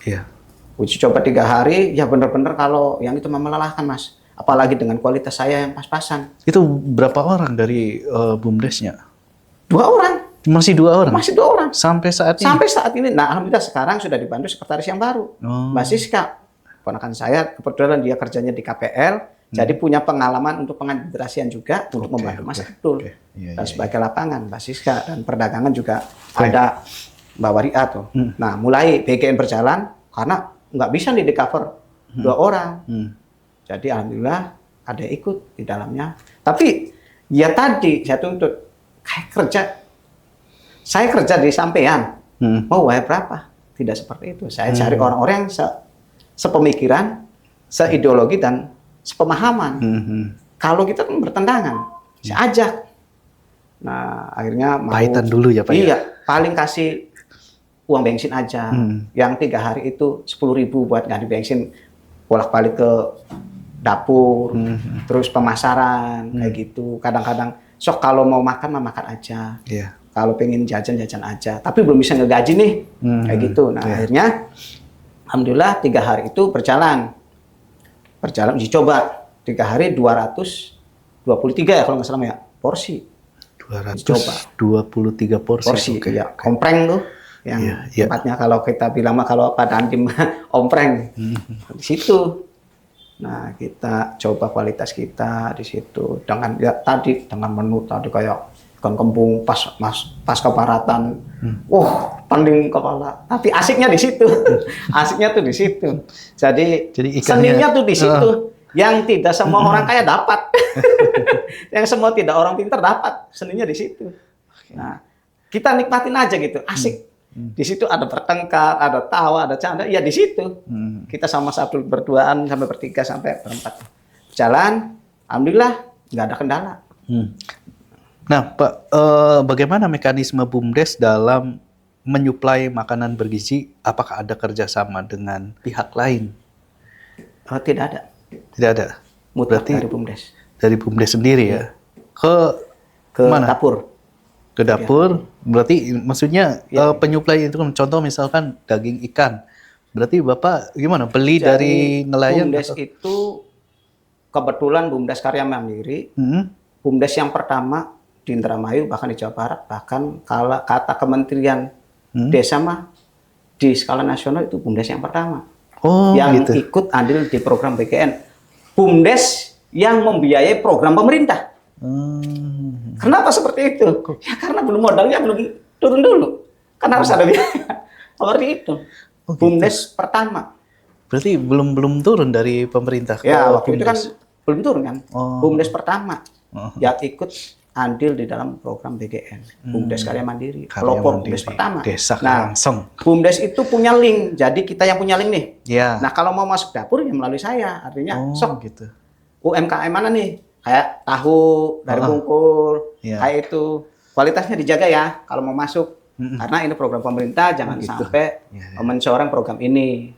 Uji coba 3 hari, ya benar-benar kalau yang itu melelahkan mas. Apalagi dengan kualitas saya yang pas-pasan. Itu berapa orang dari BUMDesnya? 2 orang. Masih 2 orang? Masih 2 orang. Sampai saat ini? Sampai saat ini. Nah alhamdulillah sekarang sudah dibantu sekretaris yang baru. Mbak Siska, ponakan saya, kebetulan dia kerjanya di KPL. Jadi punya pengalaman untuk pengadministrasian juga untuk membantu Mas Abdul dan sebagai lapangan, Mbak Siska dan perdagangan juga ada Mbak Waria tuh. Nah mulai BGN berjalan karena nggak bisa nih di cover 2 orang. Jadi alhamdulillah ada yang ikut di dalamnya. Tapi ya tadi saya tuntut kayak saya kerja di sampean mau bayar berapa? Tidak seperti itu. Saya cari orang-orang yang sepemikiran, seideologi dan sepemahaman. Kalau kita kan bertentangan, saya ajak. Nah, akhirnya mau pahitan dulu ya Pak. Iya, paling kasih uang bensin aja. Yang 3 hari itu 10.000 buat ganti bensin, bolak-balik ke dapur, terus pemasaran kayak gitu. Kadang-kadang sok kalau mau makan mah makan aja. Kalau pengen jajan aja. Tapi belum bisa ngegaji nih, kayak gitu. Nah akhirnya, alhamdulillah 3 hari itu berjalan uji coba. 3 hari 223 ya kalau nggak salah ya porsi. 223 porsi. Ya, ompreng tuh yang tempatnya kalau kita bilang mah kalau pada Andim ompreng di situ. Nah kita coba kualitas kita di situ dengan dengan menu tadi kayak ikan kembung pas keparatan, pening kepala. Tapi asiknya di situ, asiknya tuh di situ. Jadi seninya tuh di situ. Yang tidak semua orang kaya dapat, yang semua tidak orang pintar dapat, seninya di situ. Nah, kita nikmatin aja gitu, asik. Di situ ada bertengkar, ada tawa, ada canda, ya di situ. Kita sama satu berduaan sampai bertiga sampai berempat. Jalan, alhamdulillah nggak ada kendala. Nah, Pak, bagaimana mekanisme BUMDes dalam menyuplai makanan bergizi? Apakah ada kerjasama dengan pihak lain? Tidak ada. Tidak ada. Mutlak Berarti dari BUMDes. Dari BUMDes sendiri ya. Ke mana? Dapur. Ke dapur. Berarti maksudnya penyuplai itu kan contoh misalkan daging ikan. Berarti Bapak gimana? Beli dari nelayan? BUMDes itu kebetulan BUMDes Karya Mandiri. BUMDes yang pertama di Indramayu, bahkan di Jawa Barat, bahkan kalau kata Kementerian Desa mah di skala nasional itu BUMDes yang pertama. Yang gitu. Ikut andil di program BKN. BUMDes yang membiayai program pemerintah. Kenapa seperti itu? Ya karena modalnya belum turun dulu. Karena harus ada biaya. Seperti itu. BUMDes pertama. Berarti belum turun dari pemerintah. Ya waktu itu kan belum turun kan. BUMDes pertama yang ikut andil di dalam program BGN, BUMDes Karya Mandiri, pelopor BUMDes pertama. Desa nah, langsung. BUMDes itu punya link, jadi kita yang punya link nih. Nah, kalau mau masuk dapur ya melalui saya, artinya gitu. UMKM mana nih? Kayak tahu dari Bungkul, kayak itu kualitasnya dijaga ya kalau mau masuk. Karena ini program pemerintah, jangan sampai mencoreng program ini.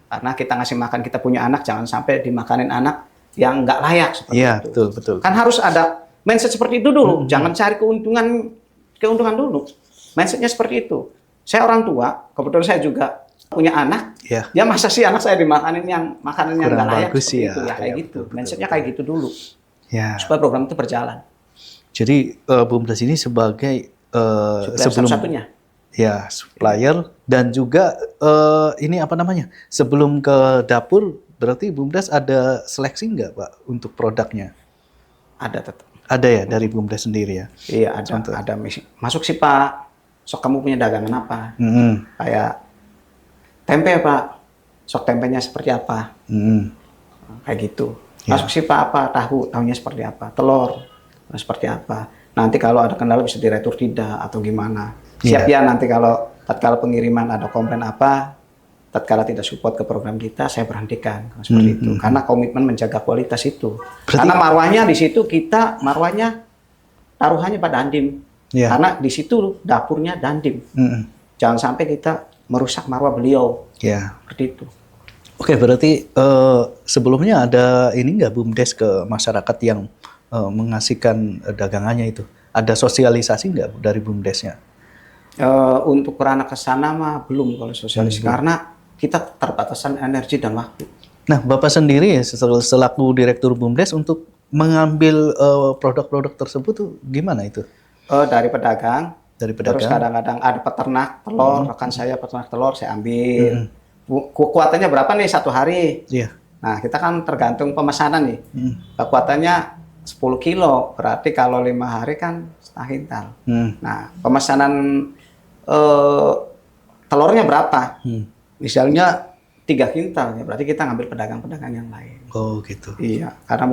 Karena kita ngasih makan, kita punya anak, jangan sampai dimakanin anak yang nggak layak seperti itu. Betul. Kan harus ada mindset seperti itu dulu, jangan cari keuntungan dulu. Mindsetnya seperti itu. Saya orang tua, kebetulan saya juga punya anak. Ya masa sih anak saya dimakanin yang makanan yang nggak layak seperti itu ya kayak gitu. Mindsetnya kayak gitu dulu. Supaya program itu berjalan. Jadi BUMDes ini sebagai satu-satunya. Ya supplier dan juga ini apa namanya? Sebelum ke dapur, berarti BUMDes ada seleksi nggak Pak untuk produknya? Ada tetap. Ada ya dari BUMDes sendiri ya? Iya ada masuk sih Pak, sok kamu punya dagangan apa? Kayak tempe Pak, sok tempenya seperti apa? Kayak gitu. Masuk sih Pak apa, tahunya seperti apa? Telur, seperti apa? Nanti kalau ada kendala bisa diretur tidak atau gimana? Siap ya nanti kalau tatkala pengiriman ada komplain apa, tatkala tidak support ke program kita, saya berhentikan seperti itu. Karena komitmen menjaga kualitas itu. Karena marwahnya di situ marwahnya taruhannya pada Andim. Karena di situ dapurnya Dandim. Jangan sampai kita merusak marwah beliau. Seperti itu. Oke, berarti sebelumnya ada ini nggak BUMDes ke masyarakat yang mengasihkan dagangannya itu? Ada sosialisasi nggak dari BUMDesnya? Untuk kerana ke sana mah belum kalau sosialisasi. Karena kita terbatasan energi dan waktu. Nah, Bapak sendiri selaku Direktur BUMDes untuk mengambil produk-produk tersebut tuh gimana itu? Dari pedagang. Terus kadang-kadang ada peternak telur, rekan saya peternak telur, saya ambil. Kekuatannya berapa nih satu hari? Nah, kita kan tergantung pemesanan nih. Kekuatannya 10 kilo, berarti kalau 5 hari kan setengah kintal. Nah, pemesanan telurnya berapa? Misalnya 3 kintal, ya berarti kita ngambil pedagang-pedagang yang lain. Oh gitu. Iya, karena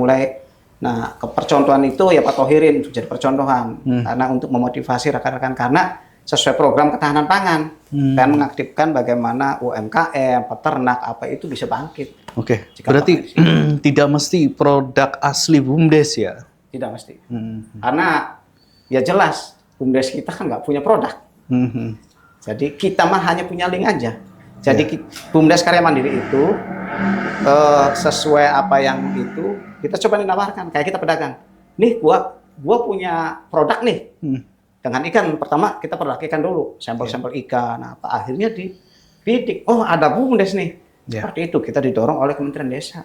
kepercontohan itu ya Pak Tohirin jadi percontohan. Karena untuk memotivasi rekan-rekan karena sesuai program ketahanan pangan dan mengaktifkan bagaimana UMKM, peternak apa itu bisa bangkit. Oke. Berarti tidak mesti produk asli BUMDes ya? Tidak mesti. Karena ya jelas BUMDes kita kan nggak punya produk. Jadi kita mah hanya punya link aja. Jadi BUMDes Karya Mandiri itu sesuai apa yang itu kita coba dinawarkan. Kayak kita pedagang. Nih gua punya produk nih. Dengan ikan pertama kita produk ikan dulu, sampel-sampel ikan. Apa akhirnya dibidik. Oh ada BUMDes nih. Seperti itu kita didorong oleh Kementerian Desa.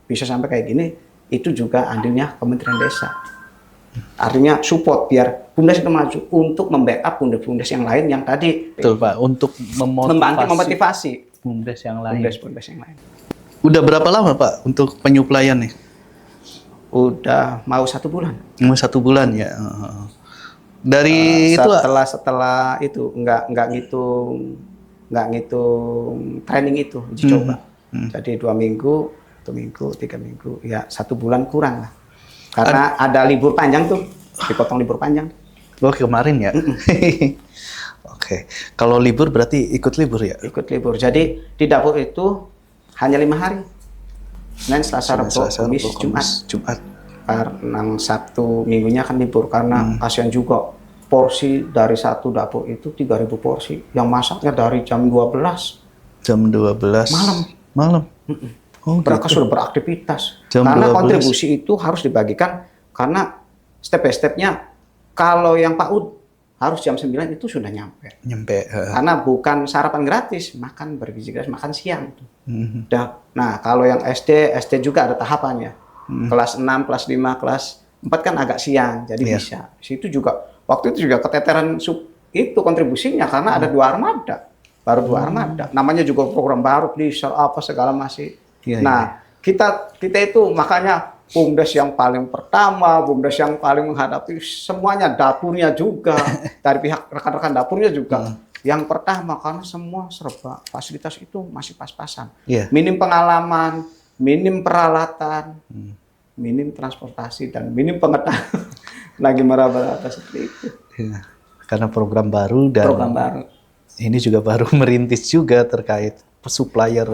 Bisa sampai kayak gini. Itu juga andilnya Kementerian Desa. Artinya support biar BUMDes itu maju untuk membackup BUMDes yang lain yang tadi. Betul Pak, untuk memotivasi BUMDes yang lain. BUMDes yang lain. Udah berapa lama Pak untuk penyuplaian nih? Udah mau 1 bulan. Mau 1 bulan ya. Dari setelah itu nggak ngitung training itu uji coba. Jadi 2 minggu, 1 minggu, 3 minggu, ya 1 bulan kurang lah. Karena ada libur panjang tuh, dipotong libur panjang. Oh kemarin ya. Oke. Kalau libur berarti ikut libur ya? Ikut libur. Jadi di dapur itu hanya 5 hari. Senin, Selasa, Rabu, Kamis, Jumat. Karena Sabtu Minggunya kan libur karena kasihan juga porsi dari satu dapur itu 3.000 porsi. Yang masaknya dari jam 12. Jam 12. Malam. Oh, mereka gitu. sudah beraktivitas. Jam karena 12. kontribusi itu harus dibagikan karena step by stepnya kalau yang PAUD harus jam 9 itu sudah nyampe. Karena bukan sarapan gratis, makan bergizi gratis, makan siang. Nah, kalau yang SD juga ada tahapannya. Kelas 6, kelas 5, kelas 4 kan agak siang, jadi bisa. Situ juga, waktu itu juga keteteran itu kontribusinya karena ada 2 armada. Baru 2 armada. Namanya juga program baru, diesel apa segala masih. Kita itu makanya BUMDes yang paling pertama, BUMDes yang paling menghadapi semuanya, dapurnya juga, dari pihak rekan-rekan dapurnya juga. Yang pertama, karena semua serba fasilitas itu masih pas-pasan. Minim pengalaman, minim peralatan, minim transportasi, dan minim pengetahuan. Lagi meraba-raba seperti itu. Karena program baru dan ini juga baru merintis juga terkait supplier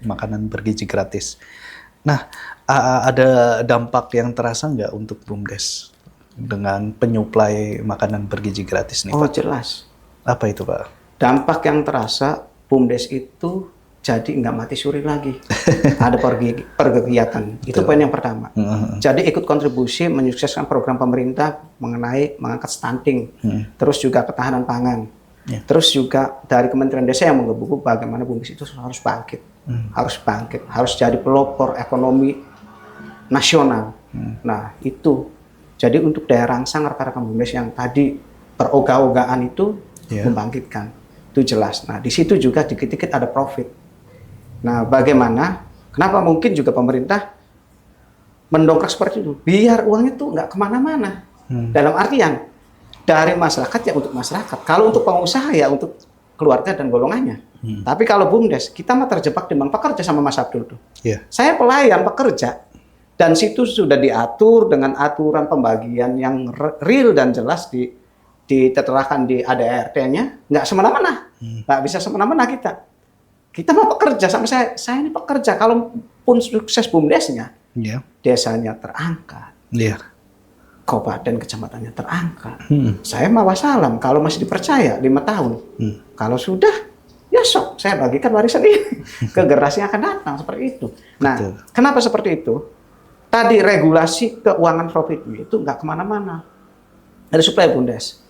makanan bergizi gratis. Nah, ada dampak yang terasa nggak untuk BUMDes dengan penyuplai makanan bergizi gratis nih, Pak? Oh, jelas. Apa itu, Pak? Dampak yang terasa, BUMDes itu jadi nggak mati suri lagi. Ada perkegiatan. Itu poin yang pertama. Jadi ikut kontribusi menyukseskan program pemerintah mengenai mengangkat stunting, terus juga ketahanan pangan. Terus juga dari Kementerian Desa yang menggebu bagaimana BUMDes itu harus bangkit. Harus jadi pelopor ekonomi nasional. Nah, itu. Jadi untuk daerah rangsang rekan-rekan BUMDes yang tadi berogah-ogahan itu membangkitkan. Itu jelas. Nah, di situ juga dikit-dikit ada profit. Nah, bagaimana? Kenapa mungkin juga pemerintah mendongkrak seperti itu? Biar uangnya tuh nggak kemana-mana. Dalam artian, dari masyarakat ya untuk masyarakat. Kalau untuk pengusaha ya untuk keluarga dan golongannya. Tapi kalau BUMDes, kita mah terjebak di Bang Pekerja sama Mas Abdul tuh. Saya pelayan pekerja. Dan situ sudah diatur dengan aturan pembagian yang real dan jelas diterahkan di ADART-nya. Nggak semena-mena. Nggak bisa semena-mena kita. Kita mau pekerja, sama saya ini pekerja. Kalaupun sukses BUMDesnya, desanya terangkat. Kabupaten kecamatannya terangkat. Saya mah wassalam kalau masih dipercaya 5 tahun. Kalau sudah, ya sok saya bagikan warisan ini ke generasi yang akan datang seperti itu. Nah, kenapa seperti itu? Tadi regulasi keuangan profit itu nggak kemana-mana. Ada suplai BUMDes.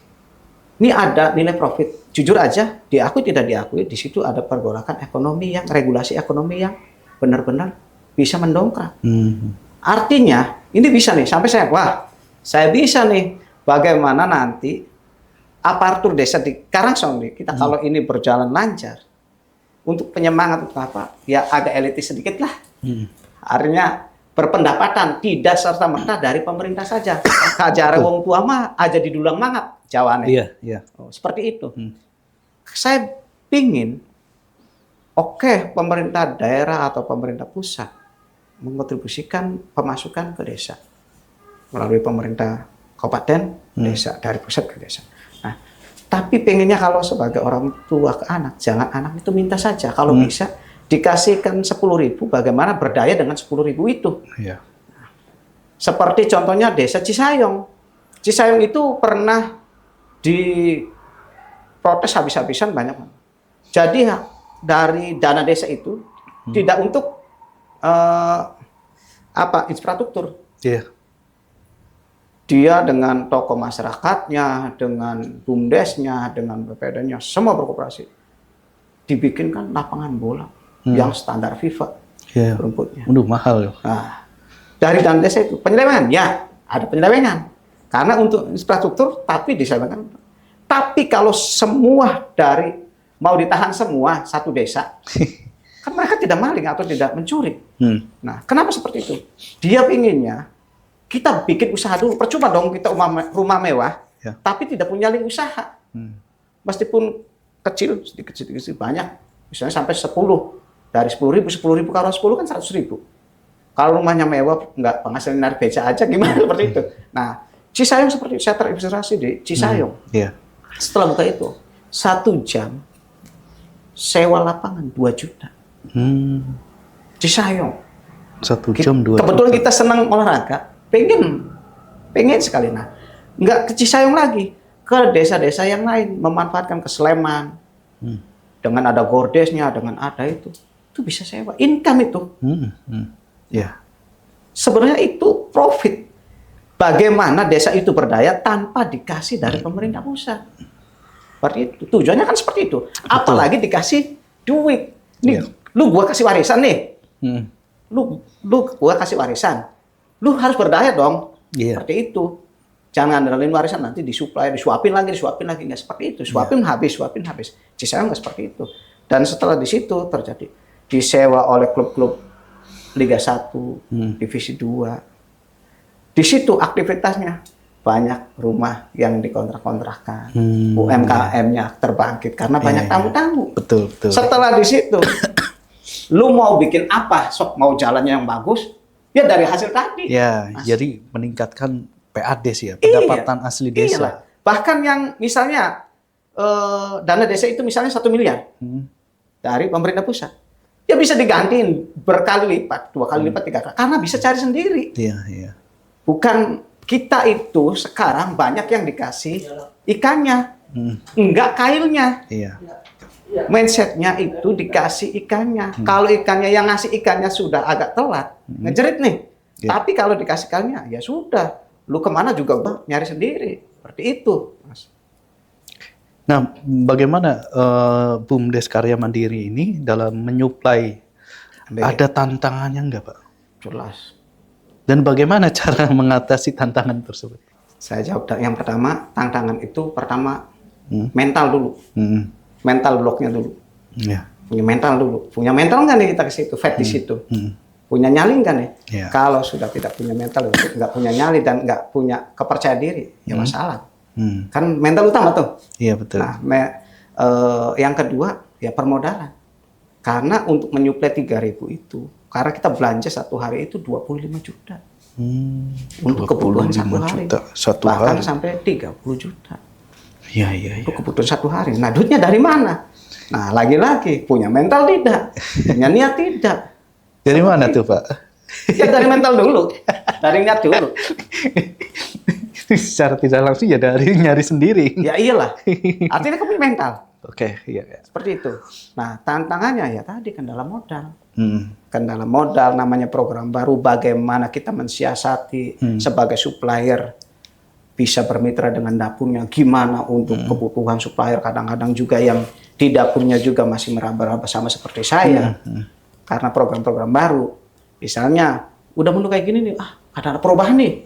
Ini ada nilai profit. Jujur aja, diakui tidak diakui, di situ ada pergolakan ekonomi regulasi ekonomi yang benar-benar bisa mendongkrak. Artinya, ini bisa nih, sampai saya bisa nih, bagaimana nanti aparatur desa di Karangsong nih, kita kalau ini berjalan lancar, untuk penyemangat untuk apa? Ya agak elitis sedikit lah. Artinya berpendapatan tidak serta-merta dari pemerintah saja. Kajare wong tua mah aja didulang mangat jawane. Seperti itu. Saya pingin pemerintah daerah atau pemerintah pusat mengontribusikan pemasukan ke desa melalui pemerintah kabupaten, desa, dari pusat ke desa. Nah, tapi pengennya kalau sebagai orang tua ke anak, jangan anak itu minta saja. Kalau bisa dikasihkan 10.000, bagaimana berdaya dengan 10.000 itu. Seperti contohnya desa Cisayong. Cisayong itu pernah protes habis-habisan banyak. Jadi dari dana desa itu tidak untuk infrastruktur. Iya. Dia dengan tokoh masyarakatnya, dengan BUMDesnya, dengan BPD-nya, semua berkooperasi. Dibikinkan lapangan bola yang standar FIFA rumputnya. Udah mahal. Nah, dari dana desa itu penyelewengan, ya ada penyelewengan. Karena untuk infrastruktur, tapi diselewengkan. Tapi kalau semua mau ditahan semua satu desa, kan mereka tidak maling atau tidak mencuri. Nah, kenapa seperti itu? Dia inginnya kita bikin usaha dulu. Percuma dong kita rumah mewah, tapi tidak punya link usaha. Meskipun kecil, sedikit banyak. Misalnya sampai 10. Dari 10.000 kalau 10 kan 100.000. Kalau rumahnya mewah, nggak penghasilan dari beca aja, gimana seperti itu. Nah, Cisayong seperti itu. Saya terinspirasi di Cisayong. Setelah buka itu, 1 jam sewa lapangan 2 juta. Cisayong. 1 jam 2 juta. Kebetulan kita senang olahraga. Pengen sekali. Nah, nggak ke Cisayong lagi, ke desa-desa yang lain, memanfaatkan ke Sleman, dengan ada gordesnya, dengan ada itu bisa sewa, income itu. Sebenarnya itu profit. Bagaimana desa itu berdaya tanpa dikasih dari pemerintah pusat. Seperti itu. Tujuannya kan seperti itu. Apalagi dikasih duit. Nih, lu gua kasih warisan nih. Lu gua kasih warisan. Lu harus berdaya dong. Seperti itu. Jangan andalin warisan nanti disuapin lagi, nggak seperti itu. Suapin habis. Cisayong nggak seperti itu. Dan setelah di situ terjadi disewa oleh klub-klub Liga 1, Divisi 2. Di situ aktivitasnya banyak rumah yang dikontrak-kontrakkan. UMKM-nya terbangkit karena banyak tamu-tamu. Betul. Setelah di situ lu mau bikin apa? Sok mau jalannya yang bagus, ya dari hasil tadi. Jadi meningkatkan PAD sih ya, pendapatan asli desa. Iyalah. Bahkan yang misalnya dana desa itu misalnya 1 miliar dari pemerintah pusat, ya bisa digantiin berkali lipat, 2 kali lipat, 3 kali, karena bisa cari sendiri. Bukan kita itu sekarang banyak yang dikasih ikannya, enggak kailnya. Mindsetnya itu dikasih ikannya. Kalau ikannya yang ngasih ikannya sudah agak telat, ngejerit nih. Tapi kalau dikasih ikannya, ya sudah. Lu kemana juga nyari sendiri. Seperti itu, Mas. Nah, bagaimana BUMDes Karya Mandiri ini dalam menyuplai? Ada tantangannya nggak, Pak? Jelas. Dan bagaimana cara mengatasi tantangan tersebut? Saya jawab yang pertama, tantangan itu pertama mental dulu. Mental blocknya dulu. Punya mental dulu. Punya mental nggak nih kita ke situ, di situ. Punya nyali nggak nih? Kalau sudah tidak punya mental, nggak punya nyali dan nggak punya kepercayaan diri, ya masalah. Kan mental utama tuh. Iya, betul. Nah, yang kedua ya permodalan. Karena untuk menyuplai 3.000 itu, karena kita belanja satu hari itu 25 juta. Untuk kebutuhan satu hari. Bahkan sampai 30 juta. Untuk kebutuhan satu hari. Nah, duitnya dari mana? Nah, lagi-lagi punya mental tidak, punya niat tidak. Dari mana tuh, Pak? Ya dari mental dulu, dari niat dulu. Secara tidak langsung ya dari nyari sendiri. Ya iyalah, artinya kamu punya mental. Iya. Seperti itu. Nah, tantangannya ya tadi kendala modal. Kendala modal, namanya program baru, bagaimana kita mensiasati sebagai supplier, bisa bermitra dengan dapurnya, gimana untuk kebutuhan supplier, kadang-kadang juga yang di dapurnya juga masih meraba-raba sama seperti saya. Karena program-program baru, misalnya, udah menu kayak gini nih, ada perubahan nih.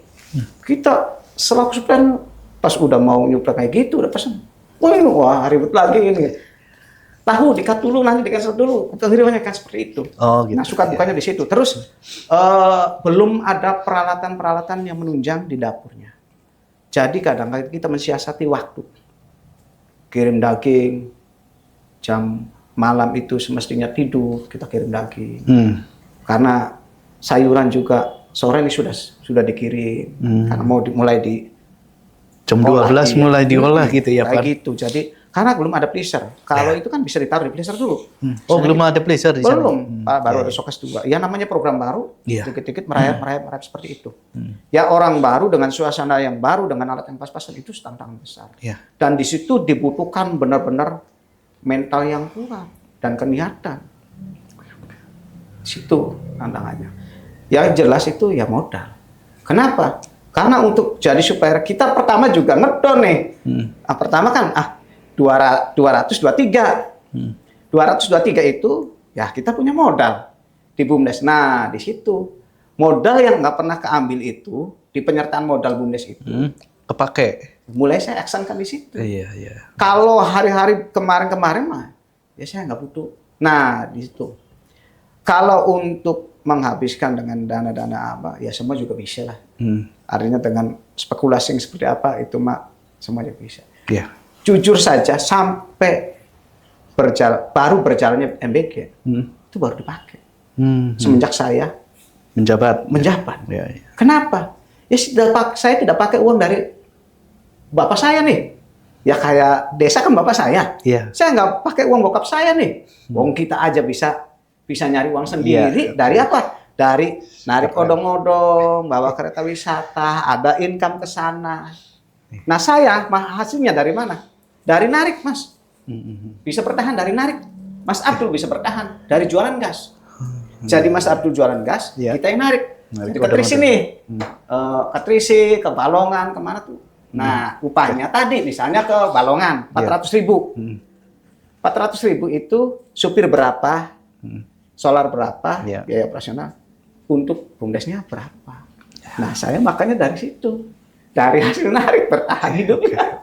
Kita selaku supplier, pas udah mau nyuplai kayak gitu, udah pesen. Wah, ribet lagi ini. Tahu dikat dulu, nanti di-cancel dulu. Pengirimannya kan seperti itu. Gitu. Nah, suka dukanya di situ. Terus, belum ada peralatan-peralatan yang menunjang di dapurnya. Jadi kadang-kadang kita mensiasati waktu. Kirim daging, jam malam itu semestinya tidur, kita kirim daging. Karena sayuran juga sore ini sudah dikirim. Karena mau mulai di jam 12 mulai diolah gitu ya, Pak. Gitu. Jadi Karena belum ada pleaser. Kalau itu kan bisa ditaruh di pleaser dulu. Oh, belum ada pleaser di sana? Belum. Baru ada showcase 2. Ya namanya program baru, dikit-dikit merayap seperti itu. Ya orang baru dengan suasana yang baru, dengan alat yang pas-pasan, itu tantangan besar. Dan di situ dibutuhkan benar-benar mental yang kuat dan keniatan. Situ tantangannya. Ya jelas itu ya modal. Kenapa? Karena untuk jadi supplier kita pertama juga ngedon nih. Pertama kan 223 itu ya kita punya modal di BUMDes. Nah di situ modal yang nggak pernah keambil itu di penyertaan modal BUMDes itu kepake. Mulai saya aksenkan di situ. Iya. Kalau hari-hari kemarin mah ya saya nggak butuh. Nah di situ kalau untuk menghabiskan dengan dana-dana apa ya semua juga bisa lah. Artinya dengan spekulasi yang seperti apa itu mah semuanya bisa. Iya. Jujur saja sampai baru berjalannya MBG itu baru dipakai semenjak saya menjabat. Ya. Kenapa? Ya saya tidak pakai uang dari bapak saya nih. Ya kayak desa kan bapak saya. Iya. Saya nggak pakai uang bokap saya nih. Uang kita aja bisa nyari uang sendiri. Dari apa? Dari narik odong-odong, bawa kereta wisata, ada income ke sana. Nah saya hasilnya dari mana? Dari narik, Mas. Bisa bertahan dari narik. Mas Abdul bisa bertahan dari jualan gas. Jadi Mas Abdul jualan gas, kita yang narik. Jadi ke Trisi nih. Ke Trisi, ke Balongan, kemana tuh. Nah, upahnya tadi misalnya ke Balongan, 400.000. 400.000 itu supir berapa, solar berapa, biaya operasional. Untuk BUMDesnya berapa. Nah, saya makanya dari situ. Dari hasil narik bertahan hidupnya.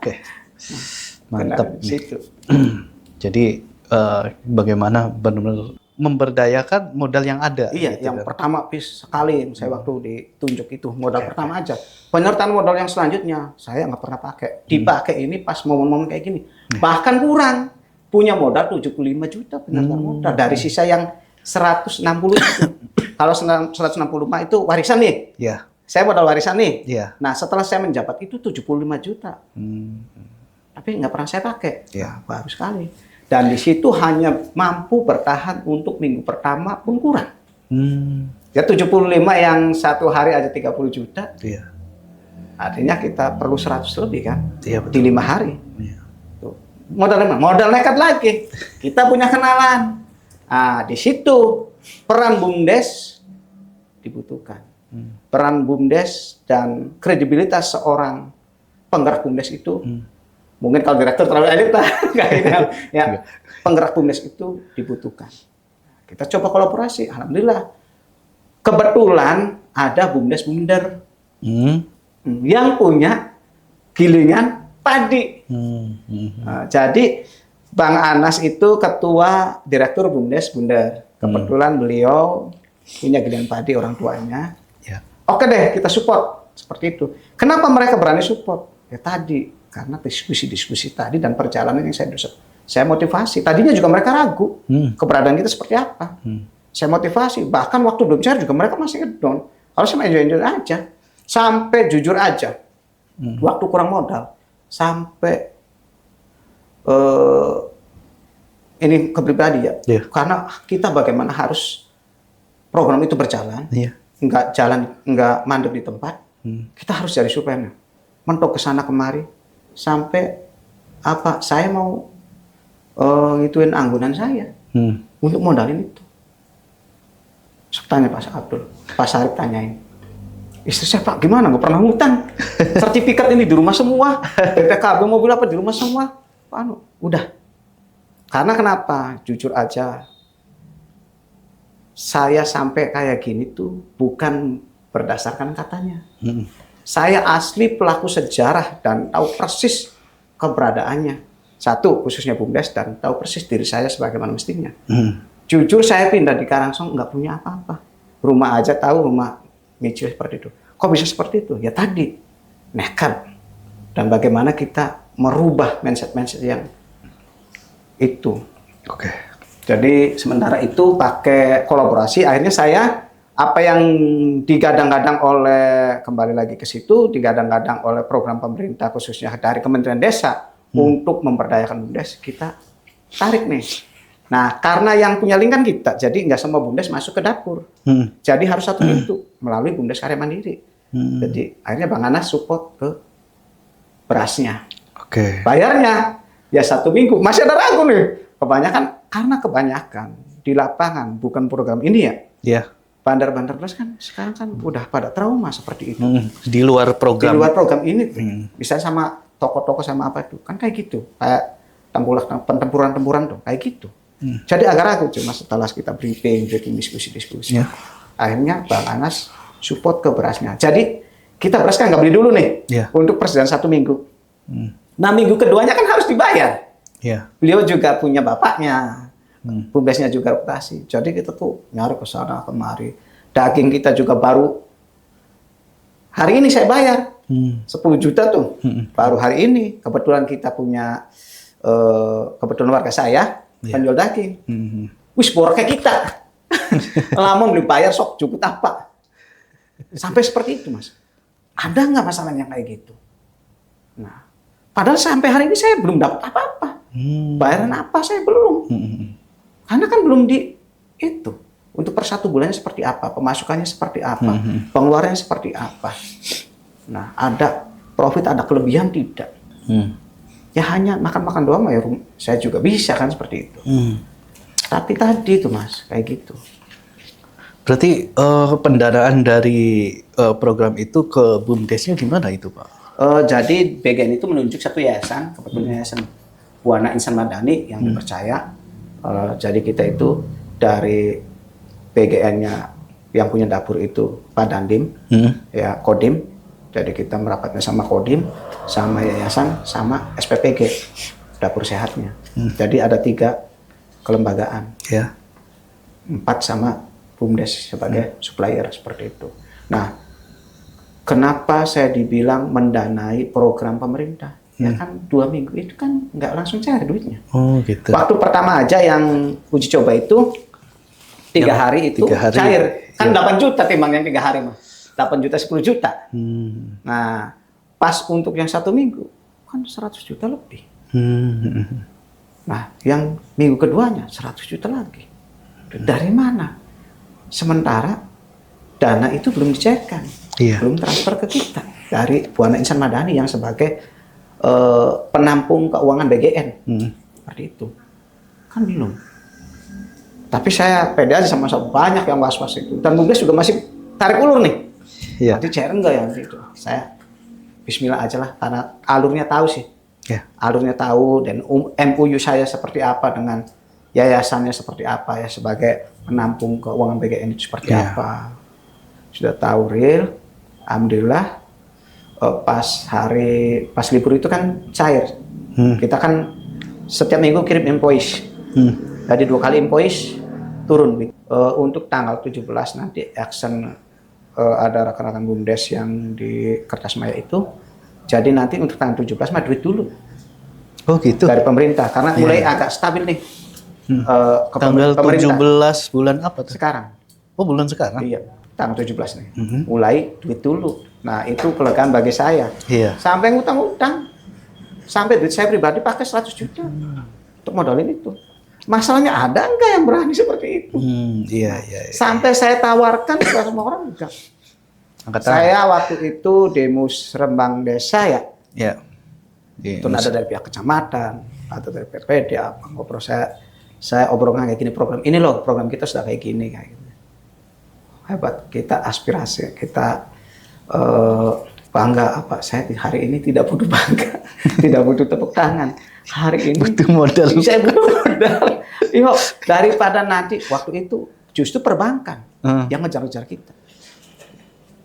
Mantap situ. Jadi bagaimana benar-benar memberdayakan modal yang ada. Iya, gitu, yang pertama sekali saya waktu ditunjuk itu modal pertama aja. Penyertaan modal yang selanjutnya saya nggak pernah pakai. Dipakai ini pas momen-momen kayak gini. Bahkan kurang. Punya modal 75 juta penyertaan modal dari sisa yang 160 itu. Kalau 165 itu warisan nih. Iya. Saya modal warisan nih. Iya. Nah, setelah saya menjabat itu 75 juta. Tapi nggak pernah saya pakai. Ya. Baru sekali. Dan di situ hanya mampu bertahan untuk minggu pertama pun kurang. Ya 75 yang satu hari aja 30 juta. Iya. Artinya kita perlu 100 lebih kan? Iya, betul. Di 5 hari. Iya. Tuh. Modal nekat lagi. Kita punya kenalan. Nah, di situ peran BUMDes dibutuhkan. Peran BUMDes dan kredibilitas seorang penggerak BUMDes itu mungkin kalau direktur terlalu elit lah, ya penggerak BUMDes itu dibutuhkan. Kita coba kolaborasi, alhamdulillah. Kebetulan ada BUMDes Bunder yang punya gilingan padi. Nah, jadi Bang Anas itu ketua direktur BUMDes Bunder. Kebetulan beliau punya gilingan padi orang tuanya. Oke deh, kita support seperti itu. Kenapa mereka berani support? Ya tadi karena diskusi-diskusi tadi dan perjalanan yang saya motivasi. Tadinya juga mereka ragu keberadaan kita seperti apa. Saya motivasi. Bahkan waktu belum cair juga mereka masih ngedon. Kalau saya enjoy aja. Sampai jujur aja, waktu kurang modal, sampai ini kepribadi ya. Karena kita bagaimana harus program itu berjalan. Nggak mandek di tempat, kita harus cari supplier. Mentok ke sana kemari, sampai apa? Saya mau ngituin anggunan saya untuk modalin itu. Saya tanya Pak Abdul, Pak Sarip tanyain, istri saya Pak gimana? Nggak pernah ngutang, sertifikat ini di rumah semua, BPKB mobil apa di rumah semua, udah. Karena kenapa? Jujur aja. Saya sampai kayak gini tuh bukan berdasarkan katanya. Saya asli pelaku sejarah dan tahu persis keberadaannya. Satu, khususnya BUMDes dan tahu persis diri saya sebagaimana mestinya. Jujur saya pindah di Karangsong nggak punya apa-apa. Rumah aja tahu, rumah nyicil seperti itu. Kok bisa seperti itu? Ya tadi, nekat. Dan bagaimana kita merubah mindset-mindset yang itu. Jadi sementara itu pakai kolaborasi, akhirnya saya apa yang digadang-gadang oleh, kembali lagi ke situ, digadang-gadang oleh program pemerintah khususnya dari Kementerian Desa untuk memberdayakan BUMDes, kita tarik nih. Nah, karena yang punya link kan kita, jadi nggak semua BUMDes masuk ke dapur. Jadi harus satu pintu melalui BUMDes Karya Mandiri. Jadi akhirnya Bang Anas support ke berasnya. Bayarnya ya 1 minggu. Masih ada ragu nih. Kebanyakan di lapangan, bukan program ini ya. Iya. Bandar-bandar beras kan sekarang kan udah pada trauma seperti itu. Di luar program. Di luar program ini, bisa sama toko-toko sama apa itu kan kayak gitu. Kayak pertempuran-tempuran tuh kayak gitu. Jadi agak ragu cuma setelah kita briefing, diskusi. Yeah. Akhirnya Bang Anas support ke berasnya. Jadi kita beras kan nggak beli dulu nih untuk persediaan 1 minggu. Nah minggu keduanya kan harus dibayar. Beliau juga punya bapaknya, BUMDesnya juga reputasi. Jadi kita tuh nyari ke sana kemari. Daging kita juga baru hari ini saya bayar 10 juta tuh. Baru hari ini kebetulan kita punya kebetulan warga saya penjual daging. Wis borok kayak kita. Lamun dibayar sok cukup apa? Sampai seperti itu Mas. Ada nggak masalah yang kayak gitu? Nah, padahal sampai hari ini saya belum dapat apa-apa. Bayaran apa saya belum. Karena kan belum di itu. Untuk per 1 bulannya seperti apa, pemasukannya seperti apa, pengeluarannya seperti apa. Nah, ada profit, ada kelebihan tidak. Ya hanya makan-makan doang ya saya juga bisa kan seperti itu. Tapi tadi itu Mas, kayak gitu. Berarti pendanaan dari program itu ke BUMDesnya gimana itu Pak? Jadi BGN itu menunjuk satu yayasan, kebetulan yayasan Buana Insan Madani yang dipercaya. Jadi kita itu dari BGN-nya yang punya dapur itu Pak Dandim, ya Kodim. Jadi kita merapatnya sama Kodim, sama yayasan, sama SPPG, dapur sehatnya. Jadi ada 3 kelembagaan, 4 sama BUMDes sebagai supplier seperti itu. Nah, kenapa saya dibilang mendanai program pemerintah? Ya kan 2 minggu itu kan nggak langsung cair duitnya. Oh gitu. Waktu pertama aja yang uji coba itu 3 hari itu 3 hari, cair. Kan 8 juta timbang yang 3 hari mah. 8 juta 10 juta. Nah, pas untuk yang 1 minggu kan 100 juta lebih. Nah, yang minggu keduanya 100 juta lagi. Dari mana? Sementara dana itu belum dicairkan. Belum transfer ke kita dari Buana Insan Madani yang sebagai penampung keuangan BGN. Seperti itu. Kan belum. Tapi saya pede aja sama banyak yang was-was itu. Dan BUMDes juga masih tarik ulur nih. Nanti cair enggak ya gitu. Saya bismillah aja lah karena alurnya tahu sih. Alurnya tahu dan MOU saya seperti apa dengan yayasannya seperti apa ya sebagai penampung keuangan BGN itu seperti apa. Sudah tahu real. Alhamdulillah pas libur itu kan cair. Kita kan setiap minggu kirim invoice. Jadi 2 kali invoice turun. Untuk tanggal 17 nanti action ada rekan-rekan BUMDes yang di Kertasmaya itu. Jadi nanti untuk tanggal 17 mah duit dulu. Oh gitu. Dari pemerintah karena mulai agak stabil nih. Tanggal 17 bulan apa tuh? Sekarang. Oh bulan sekarang? Iya, tanggal 17 nih. Mulai duit dulu. Nah itu kelegaan bagi saya. Sampai ngutang-ngutang. Sampai duit saya pribadi pakai 100 juta. Untuk modalin itu. Masalahnya ada enggak yang berani seperti itu? Iya. Sampai saya tawarkan ke semua orang juga. Saya waktu itu demo Rembang Desa ya. Itu ada dari pihak kecamatan, atau dari PPD apa ngobrol saya obrolkan kayak gini program ini loh, program kita sudah kayak gini kayak gitu. Hebat, kita aspirasi, kita bangga apa? Saya hari ini tidak butuh bangga, tidak butuh tepuk tangan. Hari ini butuh modal. Saya butuh modal. Yuk, daripada nanti waktu itu justru perbankan yang ngejar-ngejar kita.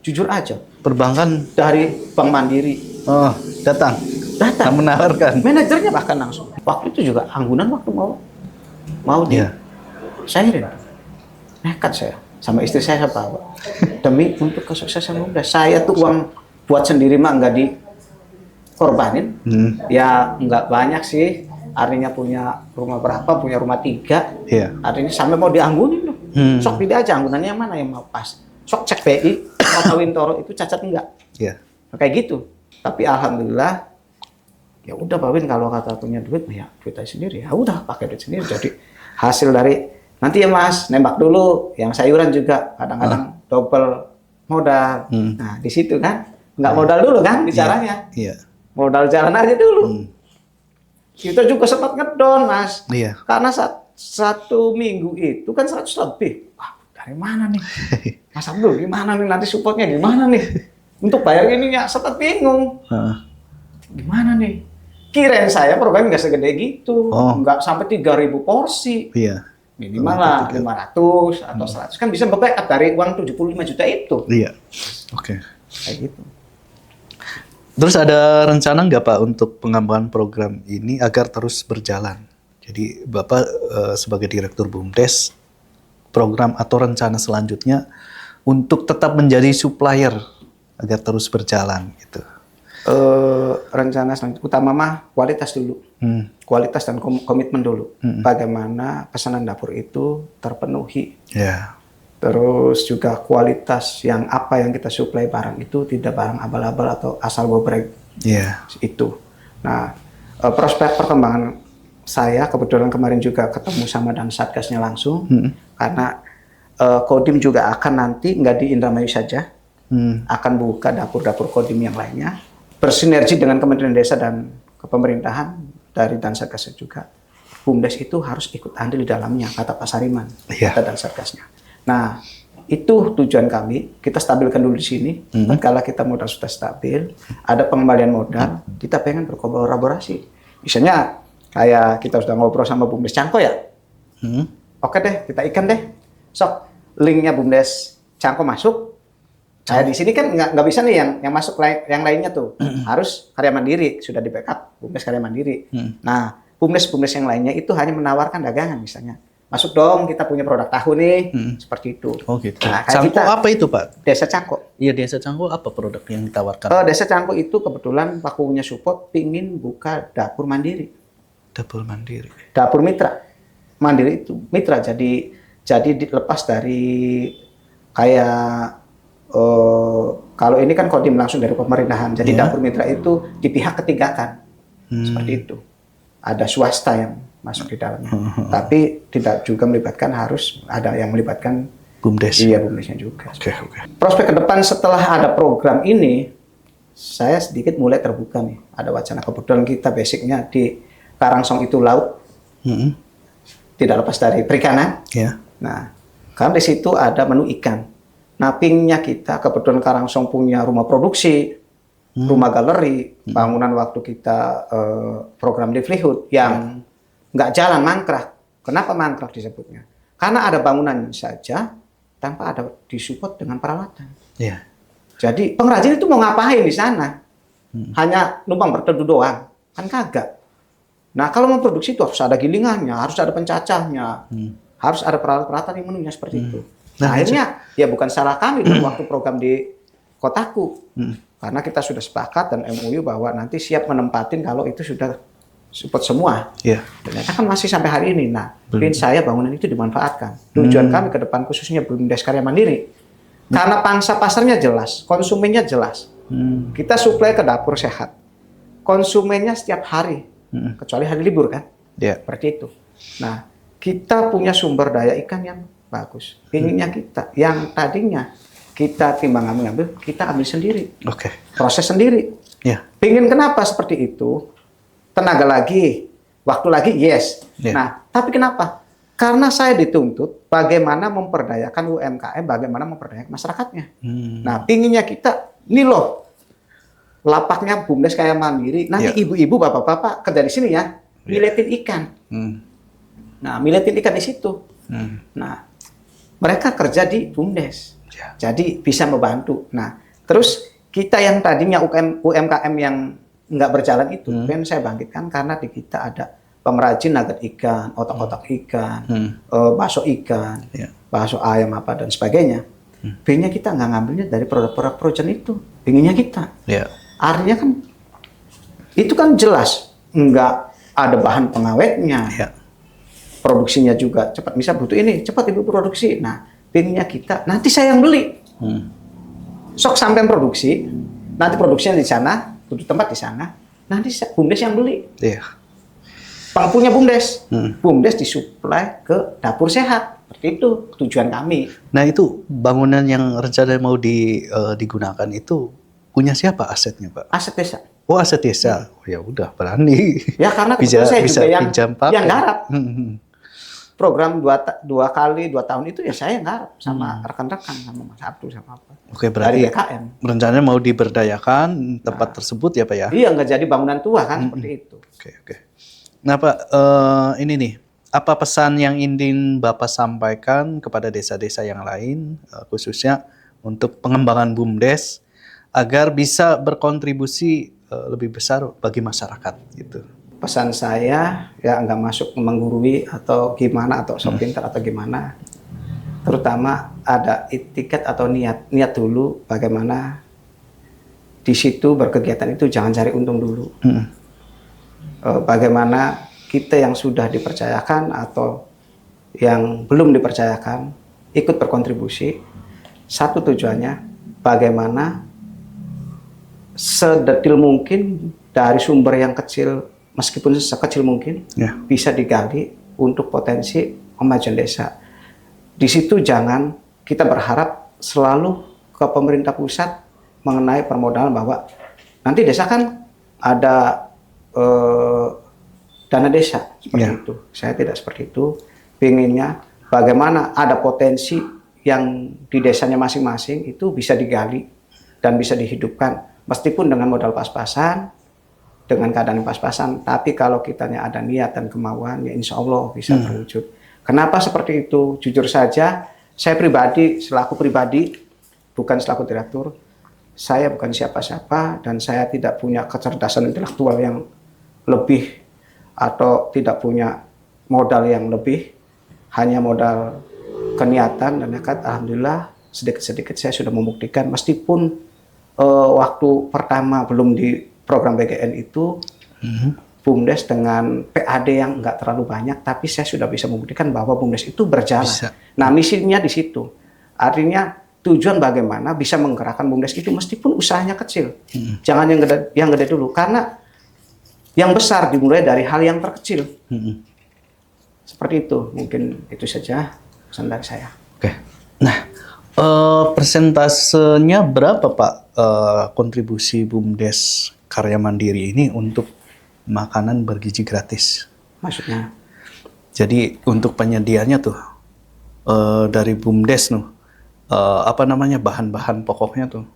Jujur aja. Perbankan dari Bank Mandiri. Datang. Menawarkan. Manajernya bahkan langsung. Waktu itu juga anggunan waktu mau di cairin. Nekat saya sama istri saya bawa demi untuk kesuksesan BUMDes. Saya tuh uang buat sendiri mah nggak dikorbanin. Ya nggak banyak sih. Artinya punya rumah berapa? Punya rumah 3. Artinya sampai mau dianggunin loh. Sok pilih aja anggunannya yang mana yang mau pas. Sok cek BI, mau kawin toro itu cacat enggak. Kayak gitu. Tapi alhamdulillah Ya udah Pak Win, kalau kata punya duit, ya duit aja sendiri. Ya udah pakai duit sendiri. Jadi hasil dari nanti ya Mas, nembak dulu, yang sayuran juga kadang-kadang double modal. Nah di situ kan nggak modal dulu kan bicaranya. Modal jalan aja dulu. Kita juga sempat ngedon Mas. Karena satu minggu itu kan 100 lebih. Wah dari mana nih? Mas Abdul gimana nih nanti supportnya gimana nih? Untuk bayar ininya sempat bingung. Gimana nih? Kirain saya program nggak segede gitu, nggak sampai 3.000 porsi. Minimal lah 500 atau 100 kan bisa backup dari uang 75 juta itu. Kayak gitu. Terus ada rencana nggak Pak untuk pengembangan program ini agar terus berjalan? Jadi Bapak sebagai Direktur BUMDes, program atau rencana selanjutnya untuk tetap menjadi supplier agar terus berjalan gitu. Rencana selanjutnya utama mah kualitas dulu, kualitas dan komitmen dulu. Bagaimana pesanan dapur itu terpenuhi. Terus juga kualitas yang apa yang kita suplai barang itu tidak barang abal-abal atau asal bobrek. Itu. Nah, prospek perkembangan saya kebetulan kemarin juga ketemu sama dan satgasnya langsung, karena Kodim juga akan nanti nggak di Indramayu saja, akan buka dapur-dapur Kodim yang lainnya. Bersinergi dengan Kementerian Desa dan Kepemerintahan dari dan Satgasnya juga. BUMDes itu harus ikut andil di dalamnya, kata Pak Sariman, kata dan Satgasnya. Nah, itu tujuan kami, kita stabilkan dulu di sini. Kalau kita modal sudah stabil, ada pengembalian modal, kita pengen berkolaborasi. Misalnya, kayak kita sudah ngobrol sama BUMDes Cangko ya. Oke deh, kita ikan deh. Sok, linknya BUMDes Cangko masuk. Saya di sini kan nggak bisa nih yang masuk yang lainnya tuh harus karya mandiri, sudah di backup BUMDes karya mandiri. Nah BUMDes yang lainnya itu hanya menawarkan dagangan misalnya, masuk dong kita punya produk tahu nih, seperti itu. Gitu. Nah, Cangko apa itu Pak? Desa Cangko. Iya Desa Cangko apa produk yang ditawarkan? Desa Cangko itu kebetulan Pak punya support pingin buka dapur mandiri. Dapur mandiri. Dapur mitra mandiri itu mitra jadi dilepas dari kayak kalau ini kan Kodim langsung dari pemerintahan, jadi dapur mitra itu di pihak ketiga kan, seperti itu. Ada swasta yang masuk di dalamnya, tapi tidak juga melibatkan, harus ada yang melibatkan BUMDes. Iya, BUMDesnya juga. Prospek ke depan setelah ada program ini, saya sedikit mulai terbuka nih. Ada wacana, kebetulan kita basicnya di Karangsong itu laut, tidak lepas dari perikanan. Nah, karena di situ ada menu ikan. Nah, pingnya kita, kebetulan Karangsong punya rumah produksi, rumah galeri, bangunan waktu kita program livelihood yang nggak jalan, mangkrak. Kenapa mangkrak disebutnya? Karena ada bangunan saja, tanpa ada disupport dengan peralatan. Jadi pengrajin itu mau ngapain di sana? Hanya numpang berteduh doang, kan kagak. Nah, kalau mau produksi itu harus ada gilingannya, harus ada pencacahnya, harus ada peralatan yang menunya seperti itu. Nah, akhirnya ya bukan salah kami waktu program di kotaku, karena kita sudah sepakat dan MOU bahwa nanti siap menempatin kalau itu sudah support semua. Ternyata kan masih sampai hari ini. Nah, ingin saya bangunan itu dimanfaatkan. Tujuan kami ke depan khususnya BUMDes Karya Mandiri, karena pangsa pasarnya jelas, konsumennya jelas. Kita suplai ke dapur sehat, konsumennya setiap hari, kecuali hari libur kan, seperti itu. Nah, kita punya sumber daya ikan yang bagus. Inginnya kita, yang tadinya kita timbang ambil, kita ambil sendiri. Proses sendiri. Pingin kenapa seperti itu? Tenaga lagi, waktu lagi, yes. Nah, tapi kenapa? Karena saya dituntut bagaimana memperdayakan UMKM, bagaimana memperdayakan masyarakatnya. Nah, pinginnya kita, ini loh, lapaknya BUMDes Karya Mandiri. Nanti ibu-ibu, bapak-bapak kerja di sini ya, miletin ikan. Nah, miletin ikan di situ. Nah, mereka kerja di BUMDes, jadi bisa membantu. Nah, terus kita yang tadinya UMKM yang nggak berjalan itu, pengen saya bangkitkan karena di kita ada pengrajin nugget ikan, otak-otak ikan, bakso ikan, bakso ayam apa dan sebagainya. Pengennya kita nggak ngambilnya dari produk-produk projen itu, pengennya kita. Artinya kan itu kan jelas nggak ada bahan pengawetnya. Produksinya juga cepat, bisa butuh ini, cepat ibu produksi. Nah, pinginnya kita, nanti saya yang beli. Sok sampai produksi, nanti produksinya di sana, tutup tempat di sana, nanti BUMDes yang beli. Iya. Punya BUMDes, BUMDes disuplai ke dapur sehat. Seperti itu tujuan kami. Nah itu bangunan yang rencana mau digunakan itu punya siapa asetnya, Pak? Aset desa. Oh, aset desa. Oh, ya udah berani. Ya karena bisa saya bisa juga pinjam pakai. yang garap. Program 2 tahun itu ya saya garap sama rekan-rekan, sama Mas Abdul sama apa. Oke, berarti dari BKM. Rencananya mau diberdayakan tempat tersebut ya, Pak ya? Iya, nggak jadi bangunan tua kan seperti itu. Oke. Nah, Pak, ini nih, apa pesan yang ingin Bapak sampaikan kepada desa-desa yang lain, khususnya untuk pengembangan BUMDes, agar bisa berkontribusi lebih besar bagi masyarakat gitu? Pesan saya ya nggak masuk menggurui atau gimana atau sok pintar atau gimana. Terutama ada etiket atau niat dulu bagaimana di situ berkegiatan itu jangan cari untung dulu. Bagaimana kita yang sudah dipercayakan atau yang belum dipercayakan ikut berkontribusi. Satu tujuannya bagaimana sedetil mungkin dari sumber yang kecil, meskipun sekecil mungkin, bisa digali untuk potensi kemajuan desa. Di situ jangan kita berharap selalu ke pemerintah pusat mengenai permodalan bahwa nanti desa kan ada dana desa seperti itu. Saya tidak seperti itu. Pinginnya bagaimana ada potensi yang di desanya masing-masing itu bisa digali dan bisa dihidupkan, meskipun dengan modal pas-pasan, dengan keadaan yang pas-pasan, tapi kalau kitanya ada niat dan kemauan, ya insya Allah bisa terwujud. Kenapa seperti itu? Jujur saja, saya pribadi, bukan selaku direktur, saya bukan siapa-siapa, dan saya tidak punya kecerdasan intelektual yang lebih, atau tidak punya modal yang lebih, hanya modal keniatan dan nekat. Alhamdulillah, sedikit-sedikit saya sudah membuktikan, meskipun waktu pertama belum di program BGN itu BUMDes dengan PAD yang nggak terlalu banyak, tapi saya sudah bisa membuktikan bahwa BUMDes itu berjalan. Nah, misinya di situ. Artinya tujuan bagaimana bisa menggerakkan BUMDes itu meskipun usahanya kecil. Jangan yang gede dulu, karena yang besar dimulai dari hal yang terkecil. Seperti itu, mungkin itu saja pesan dari saya. Oke. Nah, persentasenya berapa Pak kontribusi BUMDes Karya Mandiri ini untuk makanan bergizi gratis? Maksudnya? Jadi untuk penyediaannya tuh dari BUMDes bahan-bahan pokoknya tuh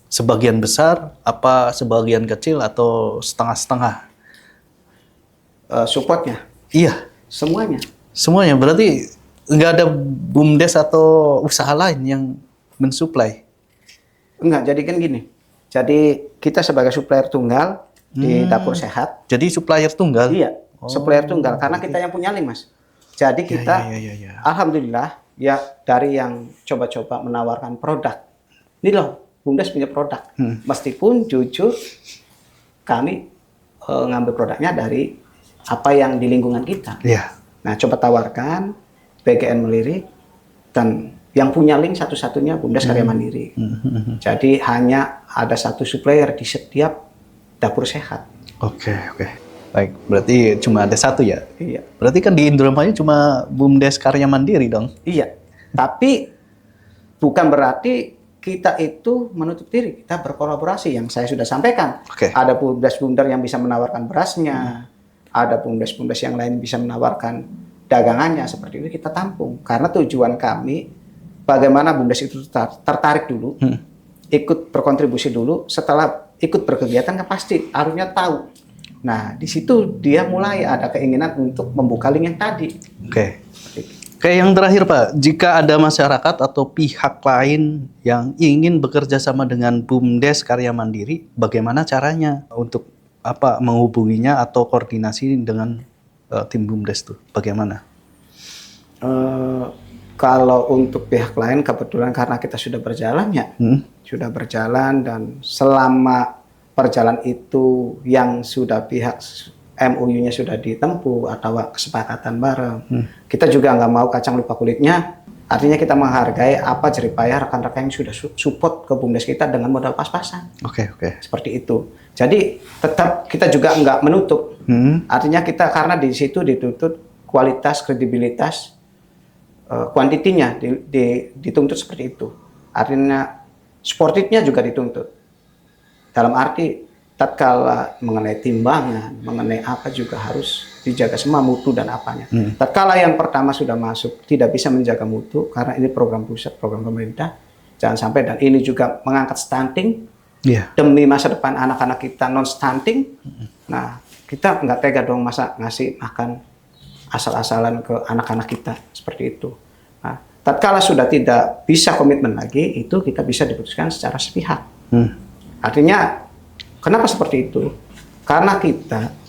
sebagian besar, apa sebagian kecil atau setengah-setengah? Supportnya? Iya. Semuanya. Semuanya, berarti nggak ada BUMDes atau usaha lain yang mensuplai? Enggak, jadi kan gini. Jadi kita sebagai supplier tunggal di dapur sehat. Jadi supplier tunggal? Iya, supplier tunggal. Karena kita yang punya link, Mas. Jadi kita, alhamdulillah, ya dari yang coba-coba menawarkan produk. Ini loh, BUMDes punya produk. Meskipun jujur, kami ngambil produknya dari apa yang di lingkungan kita. Nah, coba tawarkan, BGN melirik, dan yang punya link satu-satunya BUMDes Karya Mandiri. Jadi hanya ada satu supplier di setiap dapur sehat. Oke. Baik, berarti cuma ada satu ya? Iya. Berarti kan di Indramayu cuma BUMDes Karya Mandiri dong? Iya. Tapi bukan berarti kita itu menutup diri. Kita berkolaborasi yang saya sudah sampaikan. Ada BUMDes-BUMDes yang bisa menawarkan berasnya. Ada BUMDes-BUMDes yang lain bisa menawarkan dagangannya. Seperti itu kita tampung. Karena tujuan kami bagaimana BUMDes itu tertarik dulu, ikut berkontribusi dulu, setelah ikut berkegiatan kan pasti harusnya tahu. Nah, di situ dia mulai ada keinginan untuk membuka link yang tadi. Oke, yang terakhir Pak, jika ada masyarakat atau pihak lain yang ingin bekerja sama dengan BUMDes Karya Mandiri, bagaimana caranya untuk menghubunginya atau koordinasi dengan tim BUMDes itu? Bagaimana? Kalau untuk pihak lain kebetulan karena kita sudah berjalan ya, sudah berjalan, dan selama perjalanan itu yang sudah pihak MOU-nya sudah ditempuh atau kesepakatan bareng, kita juga nggak mau kacang lupa kulitnya. Artinya kita menghargai apa jeripayah rekan-rekan yang sudah support ke BUMDes kita dengan modal pas-pasan. Oke. Seperti itu. Jadi tetap kita juga nggak menutup. Artinya kita karena di situ dituntut kualitas, kredibilitas, kuantitinya dituntut seperti itu. Artinya sportifnya juga dituntut. Dalam arti tatkala mengenai timbangan, mengenai apa juga harus dijaga semua mutu dan apanya. Tatkala yang pertama sudah masuk tidak bisa menjaga mutu karena ini program pusat, program pemerintah, jangan sampai, dan ini juga mengangkat stunting demi masa depan anak-anak kita non stunting. Nah, kita nggak tega dong masa ngasih makan asal-asalan ke anak-anak kita seperti itu. Nah, tatkala sudah tidak bisa komitmen lagi, itu kita bisa diputuskan secara sepihak. Artinya kenapa seperti itu? Karena kita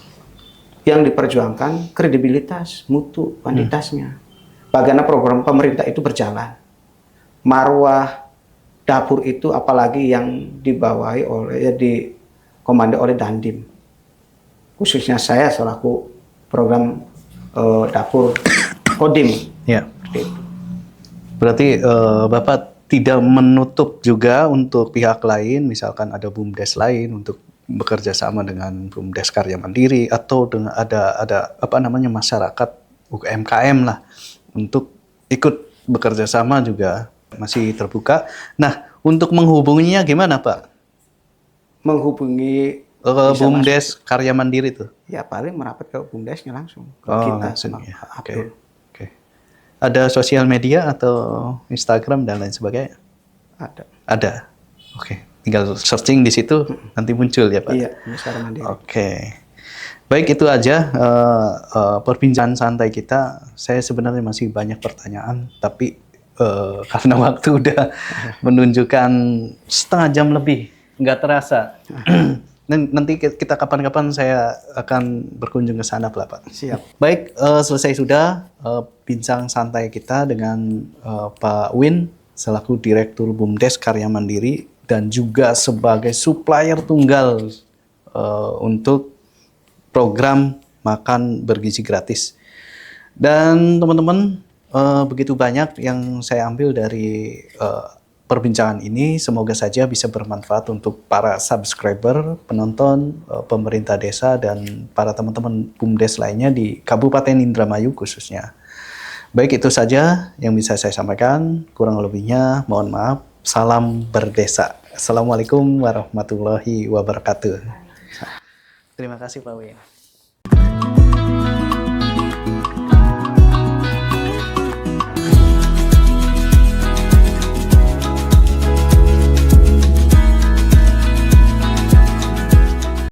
yang diperjuangkan kredibilitas, mutu, kuantitasnya. Bagaimana program pemerintah itu berjalan. Marwah dapur itu apalagi yang dibawahi oleh, dikomando oleh Dandim. Khususnya saya selaku program dapur Kodim. Ya. Berarti Bapak tidak menutup juga untuk pihak lain, misalkan ada BUMDes lain untuk bekerja sama dengan BUMDes Karya Mandiri atau dengan ada apa namanya masyarakat UMKM lah untuk ikut bekerja sama juga masih terbuka. Nah, untuk menghubunginya gimana, Pak? Menghubungi BUMDes Karya Mandiri itu? Ya paling merapat ke BUMDesnya langsung ke kita. Langsung ya. Oke. Ada sosial media atau Instagram dan lain sebagainya? Ada. Oke. Tinggal searching di situ nanti muncul ya Pak? Iya, Karya Mandiri. Oke. Baik, itu aja perbincangan santai kita. Saya sebenarnya masih banyak pertanyaan, tapi karena waktu udah menunjukkan setengah jam lebih, nggak terasa. Nanti kita kapan-kapan saya akan berkunjung ke sana Pak. Siap. Baik, selesai sudah bincang santai kita dengan Pak Win selaku Direktur BUMDes Karya Mandiri dan juga sebagai supplier tunggal untuk program makan bergizi gratis. Dan teman-teman, begitu banyak yang saya ambil dari perbincangan ini. Semoga saja bisa bermanfaat untuk para subscriber, penonton, pemerintah desa, dan para teman-teman BUMDes lainnya di Kabupaten Indramayu khususnya. Baik, itu saja yang bisa saya sampaikan. Kurang lebihnya mohon maaf. Salam berdesa. Assalamualaikum warahmatullahi wabarakatuh. Terima kasih Pak Win.